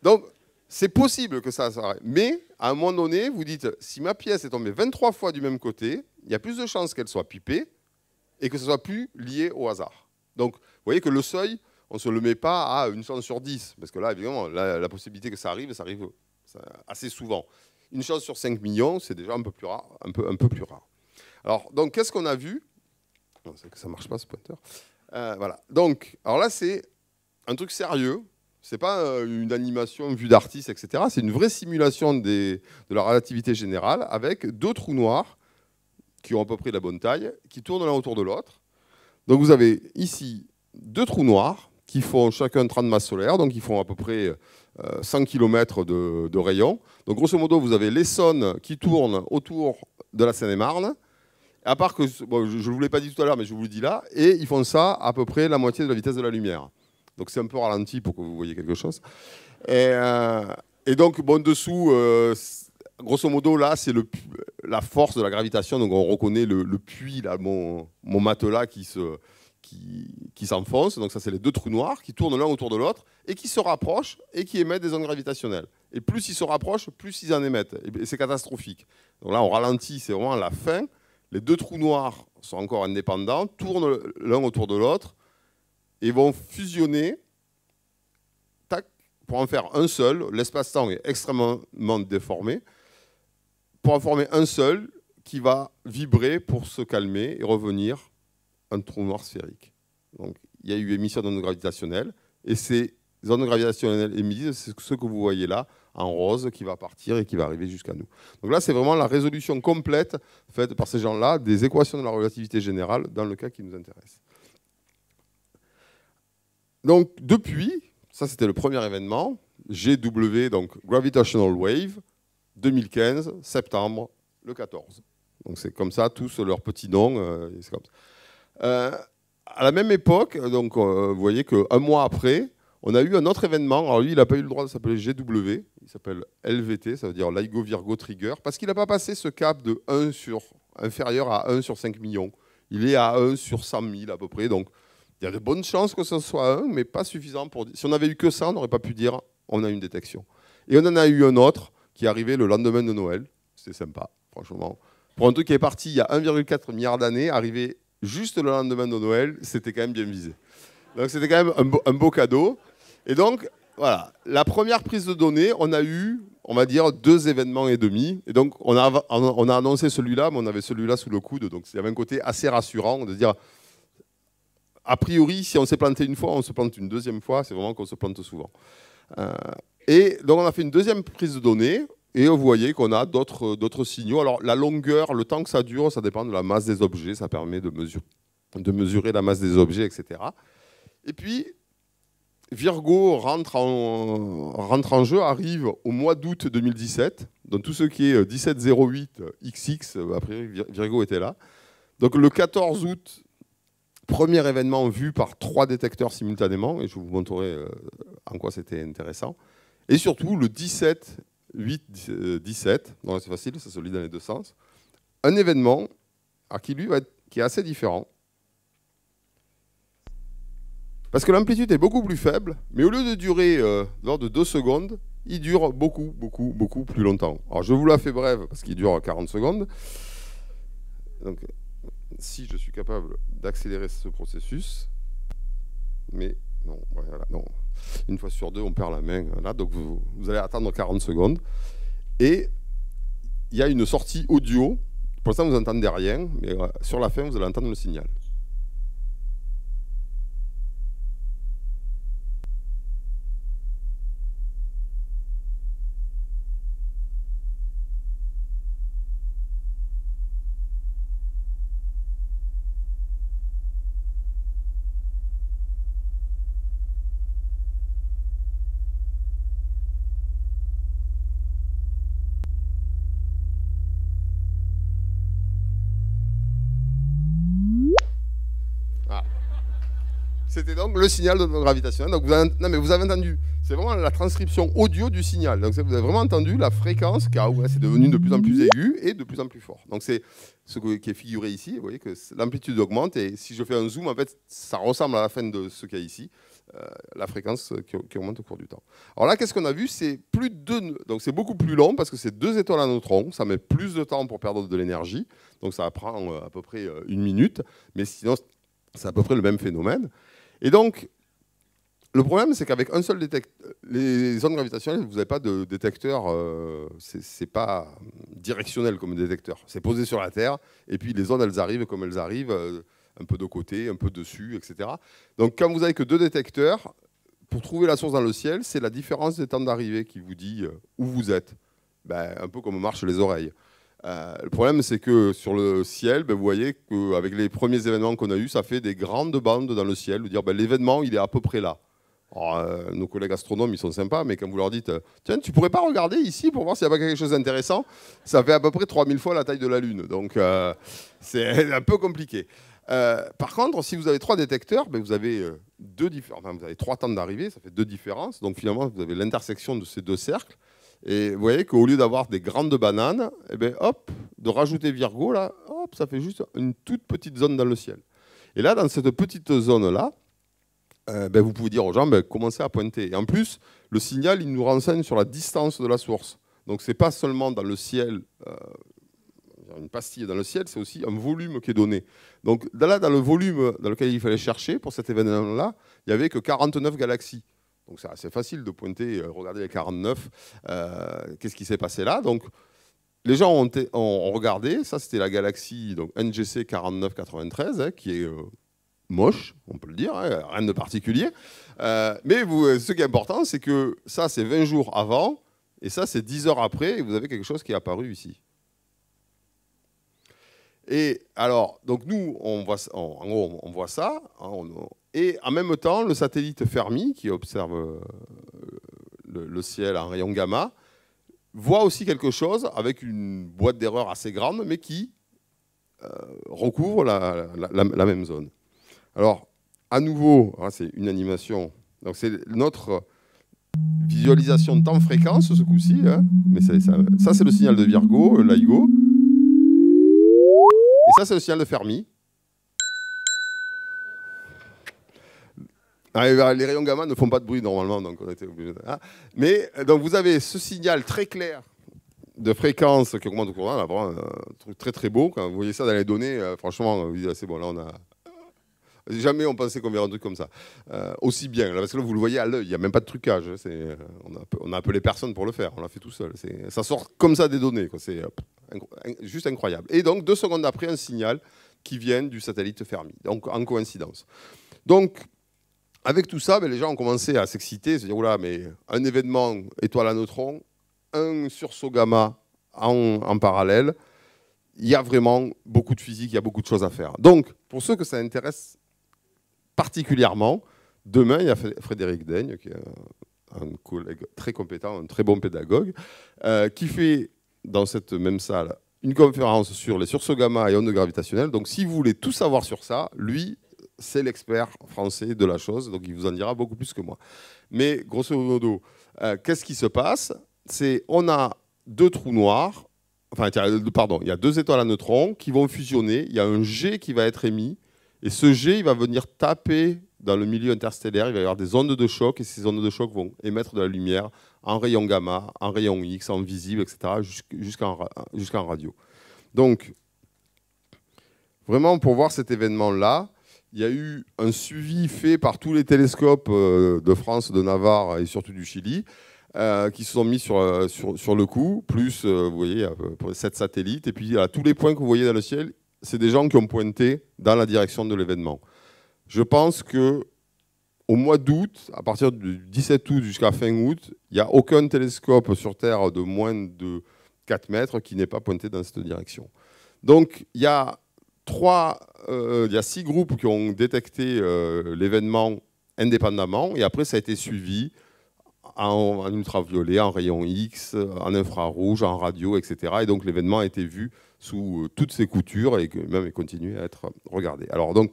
Speaker 1: Donc, c'est possible que ça arrive. Mais, à un moment donné, vous dites, si ma pièce est tombée 23 fois du même côté, il y a plus de chances qu'elle soit pipée et que ce soit plus lié au hasard. Donc, vous voyez que le seuil, on ne se le met pas à une chance sur 10. Parce que là, évidemment, la possibilité que ça arrive assez souvent. Une chance sur 5 millions, c'est déjà un peu plus rare. Un peu plus rare. Alors, donc, qu'est-ce qu'on a vu? Non, c'est que ça ne marche pas, ce pointeur. Voilà. Donc, alors là, c'est un truc sérieux. Ce n'est pas une animation vue d'artiste, etc. C'est une vraie simulation de la relativité générale avec 2 trous noirs qui ont à peu près la bonne taille, qui tournent l'un autour de l'autre. Donc, vous avez ici 2 trous noirs qui font chacun 30 masses solaires, donc ils font à peu près 100 km de rayon. Donc, grosso modo, vous avez l'Essonne qui tourne autour de la Seine-et-Marne, À part que, bon, je ne vous l'ai pas dit tout à l'heure, mais je vous le dis là, et ils font ça à peu près la moitié de la vitesse de la lumière. Donc c'est un peu ralenti pour que vous voyez quelque chose. Et donc, bon, dessous, grosso modo, là, c'est la force de la gravitation. Donc on reconnaît le puits, là, mon matelas qui s'enfonce. Donc ça, c'est les deux trous noirs qui tournent l'un autour de l'autre et qui se rapprochent et qui émettent des ondes gravitationnelles. Et plus ils se rapprochent, plus ils en émettent. Et c'est catastrophique. Donc là, on ralentit, c'est vraiment la fin. Les deux trous noirs sont encore indépendants, tournent l'un autour de l'autre et vont fusionner pour en faire un seul. L'espace-temps est extrêmement déformé. Pour en former un seul qui va vibrer pour se calmer et revenir un trou noir sphérique. Donc, il y a eu émission d'ondes gravitationnelles et ces ondes gravitationnelles émises, c'est ce que vous voyez là, en rose, qui va partir et qui va arriver jusqu'à nous. Donc là, c'est vraiment la résolution complète faite par ces gens-là des équations de la relativité générale dans le cas qui nous intéresse. Donc, depuis, ça c'était le premier événement, GW, donc Gravitational Wave, 2015, septembre, le 14. Donc c'est comme ça, tous leurs petits noms. C'est comme ça. À la même époque, donc, vous voyez qu'un mois après, on a eu un autre événement. Alors lui, il n'a pas eu le droit de s'appeler GW, il s'appelle LVT, ça veut dire LIGO Virgo Trigger, parce qu'il n'a pas passé ce cap de 1 sur, inférieur à 1 sur 5 millions. Il est à 1 sur 100 000 à peu près. Donc il y a de bonnes chances que ce soit 1, mais pas suffisant pour dire. Si on n'avait eu que ça, on n'aurait pas pu dire on a une détection. Et on en a eu un autre qui est arrivé le lendemain de Noël. C'était sympa, franchement. Pour un truc qui est parti il y a 1,4 milliard d'années, arrivé juste le lendemain de Noël, c'était quand même bien visé. Donc c'était quand même un beau cadeau. Et donc, voilà, la première prise de données, on a eu, on va dire, 2 événements et demi. Et donc, on a annoncé celui-là, mais on avait celui-là sous le coude. Donc, il y avait un côté assez rassurant de dire, a priori, si on s'est planté une fois, on se plante une deuxième fois. C'est vraiment qu'on se plante souvent. Et donc, on a fait une deuxième prise de données. Et vous voyez qu'on a d'autres signaux. Alors, la longueur, le temps que ça dure, ça dépend de la masse des objets. Ça permet de mesurer la masse des objets, etc. Et puis, Virgo rentre en jeu, arrive au mois d'août 2017. Donc tout ce qui est 1708 XX, après Virgo était là. Donc le 14 août, premier événement vu par 3 détecteurs simultanément, et je vous montrerai en quoi c'était intéressant. Et surtout le 17-8-17, donc c'est facile, ça se lit dans les deux sens. Un événement qui est assez différent. Parce que l'amplitude est beaucoup plus faible, mais au lieu de durer l'ordre de 2 secondes, il dure beaucoup plus longtemps. Alors je vous la fais brève, parce qu'il dure 40 secondes. Donc, si je suis capable d'accélérer ce processus, mais non, voilà, non. Une fois sur 2, on perd la main. Là, donc vous allez attendre 40 secondes. Et il y a une sortie audio. Pour l'instant, vous n'entendez rien, mais sur la fin, vous allez entendre le signal. C'était donc le signal de gravitationnel. Donc non, mais vous avez entendu, c'est vraiment la transcription audio du signal. Donc vous avez vraiment entendu la fréquence, car c'est devenu de plus en plus aigu et de plus en plus fort. Donc c'est ce qui est figuré ici. Vous voyez que l'amplitude augmente et si je fais un zoom, en fait, ça ressemble à la fin de ce qu'il y a ici, la fréquence qui augmente au cours du temps. Alors là, qu'est-ce qu'on a vu? C'est donc c'est beaucoup plus long parce que c'est 2 étoiles à neutrons. Ça met plus de temps pour perdre de l'énergie. Donc ça prend à peu près 1 minute. Mais sinon, c'est à peu près le même phénomène. Et donc, le problème, c'est qu'avec un seul détecteur, les ondes gravitationnelles, vous n'avez pas de détecteur, c'est pas directionnel comme détecteur. C'est posé sur la Terre, et puis les ondes, elles arrivent comme elles arrivent, un peu de côté, un peu dessus, etc. Donc, quand vous n'avez que 2 détecteurs, pour trouver la source dans le ciel, c'est la différence des temps d'arrivée qui vous dit où vous êtes. Ben, un peu comme marchent les oreilles. Le problème, c'est que sur le ciel, vous voyez qu'avec les premiers événements qu'on a eus, ça fait des grandes bandes dans le ciel. Dire, l'événement, il est à peu près là. Alors, nos collègues astronomes, ils sont sympas, mais quand vous leur dites « Tiens, tu pourrais pas regarder ici pour voir s'il n'y a pas quelque chose d'intéressant ?» Ça fait à peu près 3000 fois la taille de la Lune. Donc, c'est un peu compliqué. Par contre, si vous avez 3 détecteurs, ben vous avez vous avez 3 temps d'arrivée, ça fait 2 différences. Donc finalement, vous avez l'intersection de ces 2 cercles. Et vous voyez qu'au lieu d'avoir des grandes bananes, eh ben, hop, de rajouter Virgo, là, hop, ça fait juste une toute petite zone dans le ciel. Et là, dans cette petite zone-là, ben, vous pouvez dire aux gens, ben, commencez à pointer. Et en plus, le signal, il nous renseigne sur la distance de la source. Donc, ce n'est pas seulement dans le ciel, une pastille dans le ciel, c'est aussi un volume qui est donné. Donc, là, dans le volume dans lequel il fallait chercher, pour cet événement-là, il n'y avait que 49 galaxies. Donc c'est assez facile de pointer, regarder les 49, qu'est-ce qui s'est passé là. Donc les gens ont regardé, ça c'était la galaxie donc NGC 4993, hein, qui est moche, on peut le dire, hein, rien de particulier. Mais ce qui est important, c'est que ça c'est 20 jours avant, et ça c'est 10 heures après, et vous avez quelque chose qui est apparu ici. Et alors, donc nous, on voit ça, hein, et en même temps, le satellite Fermi, qui observe le ciel en rayon gamma, voit aussi quelque chose avec une boîte d'erreur assez grande, mais qui recouvre la même zone. Alors, à nouveau, hein, c'est une animation, donc c'est notre visualisation temps-fréquence ce coup-ci, hein, mais ça c'est le signal de Virgo, LIGO. Et ça, c'est le signal de Fermi. Les rayons gamma ne font pas de bruit normalement, donc on était obligé de... Mais donc vous avez ce signal très clair de fréquence qui augmente au courant, là, vraiment un truc très très beau. Quand vous voyez ça dans les données, franchement, vous dites, c'est bon, là on a... Jamais on pensait qu'on verrait un truc comme ça. Aussi bien, là, parce que là vous le voyez à l'œil, il n'y a même pas de trucage. On a appelé personne pour le faire, on l'a fait tout seul. Ça sort comme ça des données, quoi. C'est juste incroyable. Et donc 2 secondes après, un signal qui vient du satellite Fermi, donc en coïncidence. Donc avec tout ça, les gens ont commencé à s'exciter, se dire oula, mais un événement étoile à neutrons, un sursaut gamma en parallèle, il y a vraiment beaucoup de physique, il y a beaucoup de choses à faire. Donc pour ceux que ça intéresse particulièrement, demain, il y a Frédéric Daigne, qui est un collègue très compétent, un très bon pédagogue, qui fait dans cette même salle une conférence sur les sursauts gamma et ondes gravitationnelles. Donc si vous voulez tout savoir sur ça, lui, c'est l'expert français de la chose, donc il vous en dira beaucoup plus que moi. Mais grosso modo, qu'est-ce qui se passe? On a 2 trous noirs, enfin, il y a 2 étoiles à neutrons qui vont fusionner, il y a un jet qui va être émis, et ce jet, il va venir taper dans le milieu interstellaire, il va y avoir des ondes de choc, et ces ondes de choc vont émettre de la lumière en rayon gamma, en rayon X, en visible, etc., jusqu'en radio. Donc, vraiment, pour voir cet événement-là, il y a eu un suivi fait par tous les télescopes de France, de Navarre et surtout du Chili, qui se sont mis sur le coup, plus, vous voyez, 7 satellites, et puis à tous les points que vous voyez dans le ciel, c'est des gens qui ont pointé dans la direction de l'événement. Je pense qu'au mois d'août, à partir du 17 août jusqu'à fin août, il n'y a aucun télescope sur Terre de moins de 4 mètres qui n'est pas pointé dans cette direction. Donc il y a 6 groupes qui ont détecté l'événement indépendamment, et après ça a été suivi en ultraviolet, en rayon X, en infrarouge, en radio, etc. Et donc l'événement a été vu sous toutes ses coutures et même continue à être regardé. Alors donc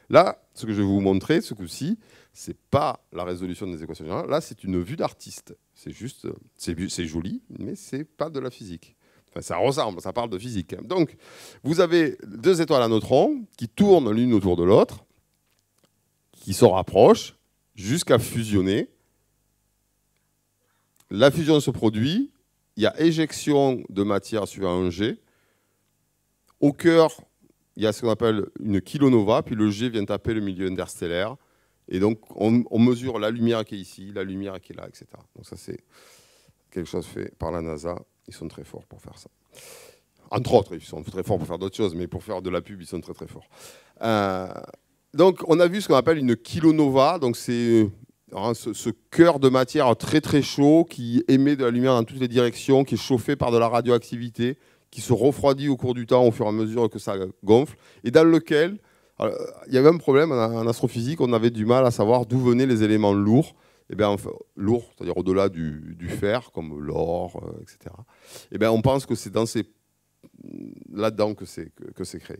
Speaker 1: là, ce que je vais vous montrer ce coup-ci, c'est pas la résolution des équations générales. Là, c'est une vue d'artiste. C'est juste, c'est joli, mais c'est pas de la physique. Enfin, ça ressemble, ça parle de physique. Donc, vous avez 2 étoiles à neutrons qui tournent l'une autour de l'autre, qui se rapprochent jusqu'à fusionner. La fusion se produit, il y a éjection de matière suivant un jet. Au cœur, il y a ce qu'on appelle une kilonova, puis le jet vient taper le milieu interstellaire. Et donc, on mesure la lumière qui est ici, la lumière qui est là, etc. Donc ça, c'est quelque chose fait par la NASA. Ils sont très forts pour faire ça. Entre autres, ils sont très forts pour faire d'autres choses, mais pour faire de la pub, ils sont très très forts. Donc, on a vu ce qu'on appelle une kilonova. Donc, c'est ce cœur de matière très très chaud qui émet de la lumière dans toutes les directions, qui est chauffé par de la radioactivité, qui se refroidit au cours du temps au fur et à mesure que ça gonfle, et dans lequel, Alors, il y avait un problème en astrophysique, on avait du mal à savoir d'où venaient les éléments lourds. Eh bien, enfin, lourds, c'est-à-dire au-delà du fer, comme l'or, etc. Eh bien, on pense que c'est là-dedans que c'est créé.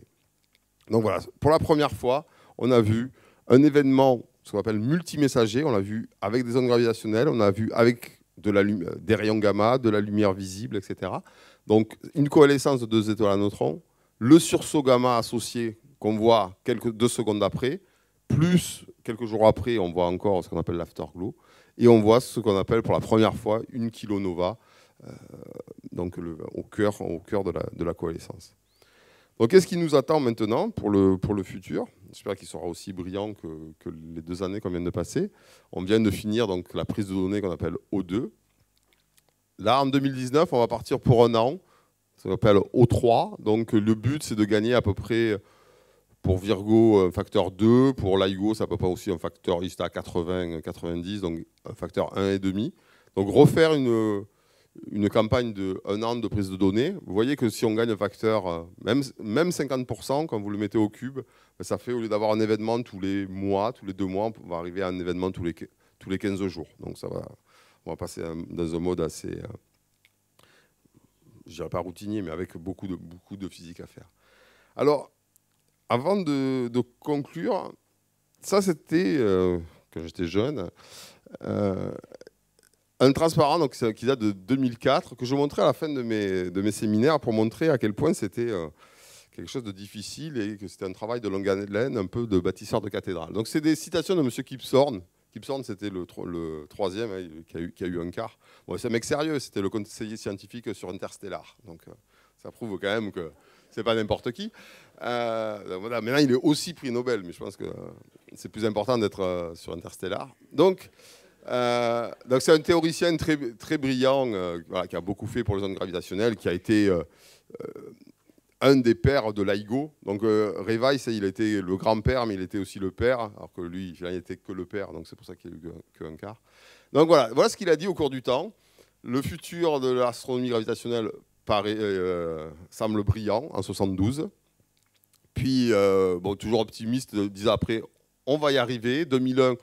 Speaker 1: Donc voilà, pour la première fois, on a vu un événement, ce qu'on appelle multimessager, on l'a vu avec des ondes gravitationnelles, on a vu avec des rayons gamma, de la lumière visible, etc. Donc une coalescence de deux étoiles à neutrons, le sursaut gamma associé qu'on voit 2 secondes après, plus quelques jours après, on voit encore ce qu'on appelle l'afterglow, et on voit ce qu'on appelle pour la première fois une kilonova, donc au cœur de la coalescence. Donc qu'est-ce qui nous attend maintenant pour le futur? J'espère qu'il sera aussi brillant que les 2 années qu'on vient de passer. On vient de finir donc, la prise de données qu'on appelle O2. Là, en 2019, on va partir pour un an, ça s'appelle O3. Donc le but, c'est de gagner à peu près, pour Virgo, un facteur 2. Pour LIGO, c'est à peu près aussi un facteur, il est à 80, 90, donc un facteur 1,5. Donc refaire une campagne de 1 an de prise de données. Vous voyez que si on gagne un facteur, même 50%, quand vous le mettez au cube, ça fait, au lieu d'avoir un événement tous les mois, tous les 2 mois, on va arriver à un événement tous les 15 jours. Donc on va passer dans un mode assez, je dirais pas routinier, mais avec beaucoup de physique à faire. Alors, avant de conclure, ça c'était, quand j'étais jeune, un transparent donc, qui date de 2004, que je montrais à la fin de mes séminaires pour montrer à quel point c'était quelque chose de difficile et que c'était un travail de longue haleine, un peu de bâtisseur de cathédrale. Donc c'est des citations de M. Kipthorne. Kipthorne, c'était le troisième qui a eu un quart. Bon, c'est un mec sérieux, c'était le conseiller scientifique sur Interstellar. Donc ça prouve quand même que c'est pas n'importe qui. Voilà, maintenant, il est aussi prix Nobel, mais je pense que c'est plus important d'être sur Interstellar. Donc c'est un théoricien très, très brillant, voilà, qui a beaucoup fait pour les ondes gravitationnelles, qui a été un des pères de LIGO. Donc Ray Weiss, il était le grand-père, mais il était aussi le père, alors que lui, il n'était que le père, donc c'est pour ça qu'il n'y a eu qu'un quart. Donc voilà ce qu'il a dit au cours du temps. Le futur de l'astronomie gravitationnelle semble brillant en 72. Puis, toujours optimiste, disait après, on va y arriver. 2001,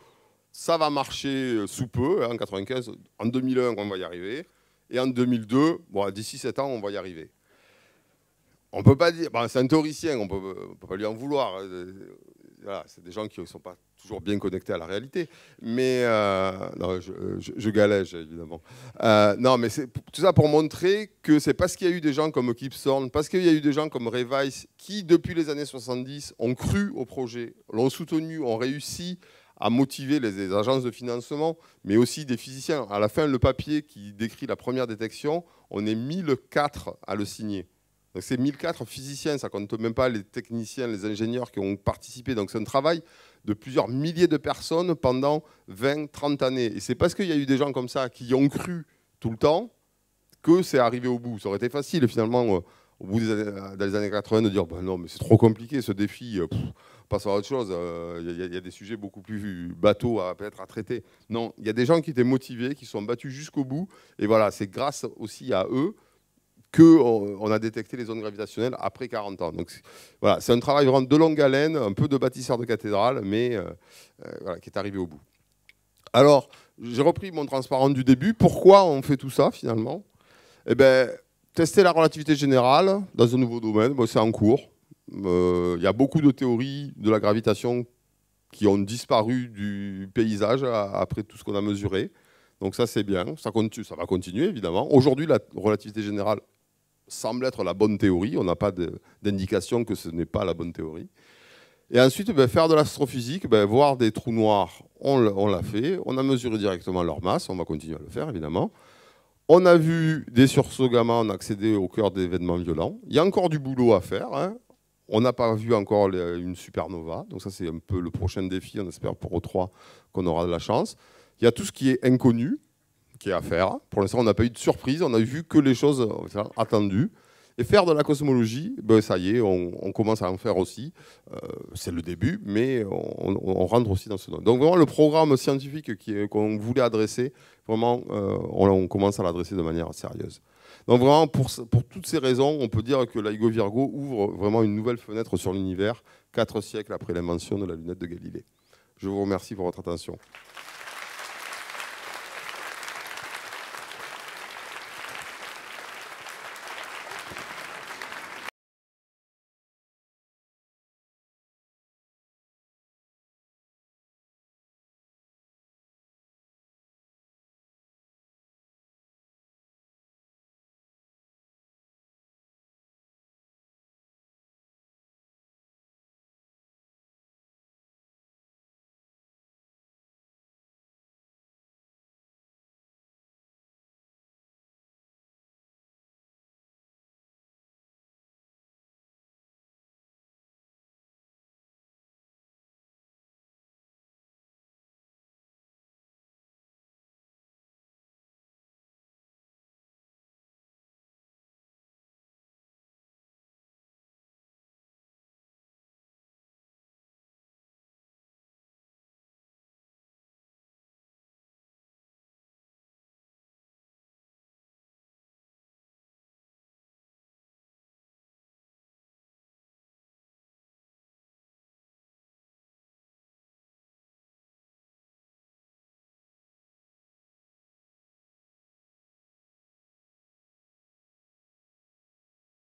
Speaker 1: ça va marcher sous peu, en 95. En 2001, on va y arriver. Et en 2002, d'ici 7 ans, on va y arriver. On ne peut pas dire... c'est un théoricien, on ne peut pas lui en vouloir. Voilà, c'est des gens qui ne sont pas toujours bien connectés à la réalité. Mais non, je galège, évidemment. Non, mais c'est tout ça pour montrer que c'est parce qu'il y a eu des gens comme Kipthorne, parce qu'il y a eu des gens comme Ray Weiss qui, depuis les années 70, ont cru au projet, l'ont soutenu, ont réussi à motiver les agences de financement, mais aussi des physiciens. À la fin, le papier qui décrit la première détection, on est 1004 à le signer. Donc c'est 1004 physiciens, ça compte même pas les techniciens, les ingénieurs qui ont participé. Donc c'est un travail de plusieurs milliers de personnes pendant 20, 30 années. Et c'est parce qu'il y a eu des gens comme ça qui y ont cru tout le temps que c'est arrivé au bout. Ça aurait été facile finalement, au bout dans les années 80, de dire non, mais c'est trop compliqué ce défi, passe à autre chose. Il y a des sujets beaucoup plus bateaux à traiter. Non, il y a des gens qui étaient motivés, qui sont battus jusqu'au bout. Et voilà, c'est grâce aussi à eux qu'on a détecté les ondes gravitationnelles après 40 ans. Donc voilà, c'est un travail vraiment de longue haleine, un peu de bâtisseur de cathédrale, mais voilà, qui est arrivé au bout. Alors, j'ai repris mon transparent du début. Pourquoi on fait tout ça, finalement? Eh bien, tester la relativité générale dans un nouveau domaine, c'est en cours. Il y a beaucoup de théories de la gravitation qui ont disparu du paysage après tout ce qu'on a mesuré. Donc ça, c'est bien. Ça va continuer, évidemment. Aujourd'hui, la relativité générale semble être la bonne théorie. On n'a pas d'indication que ce n'est pas la bonne théorie. Et ensuite, faire de l'astrophysique, voir des trous noirs, on l'a fait. On a mesuré directement leur masse. On va continuer à le faire, évidemment. On a vu des sursauts gamma, on a accédé au cœur d'événements violents. Il y a encore du boulot à faire. On n'a pas vu encore une supernova. Donc ça, c'est un peu le prochain défi. On espère pour O3 qu'on aura de la chance. Il y a tout ce qui est inconnu, qui est à faire. Pour l'instant, on n'a pas eu de surprise. On n'a vu que les choses attendues. Et faire de la cosmologie, ça y est, on commence à en faire aussi. C'est le début, mais on rentre aussi dans ce domaine. Donc vraiment, le programme scientifique qu'on voulait adresser, vraiment, on commence à l'adresser de manière sérieuse. Donc vraiment, pour toutes ces raisons, on peut dire que LIGO Virgo ouvre vraiment une nouvelle fenêtre sur l'univers, 4 siècles après l'invention de la lunette de Galilée. Je vous remercie pour votre attention.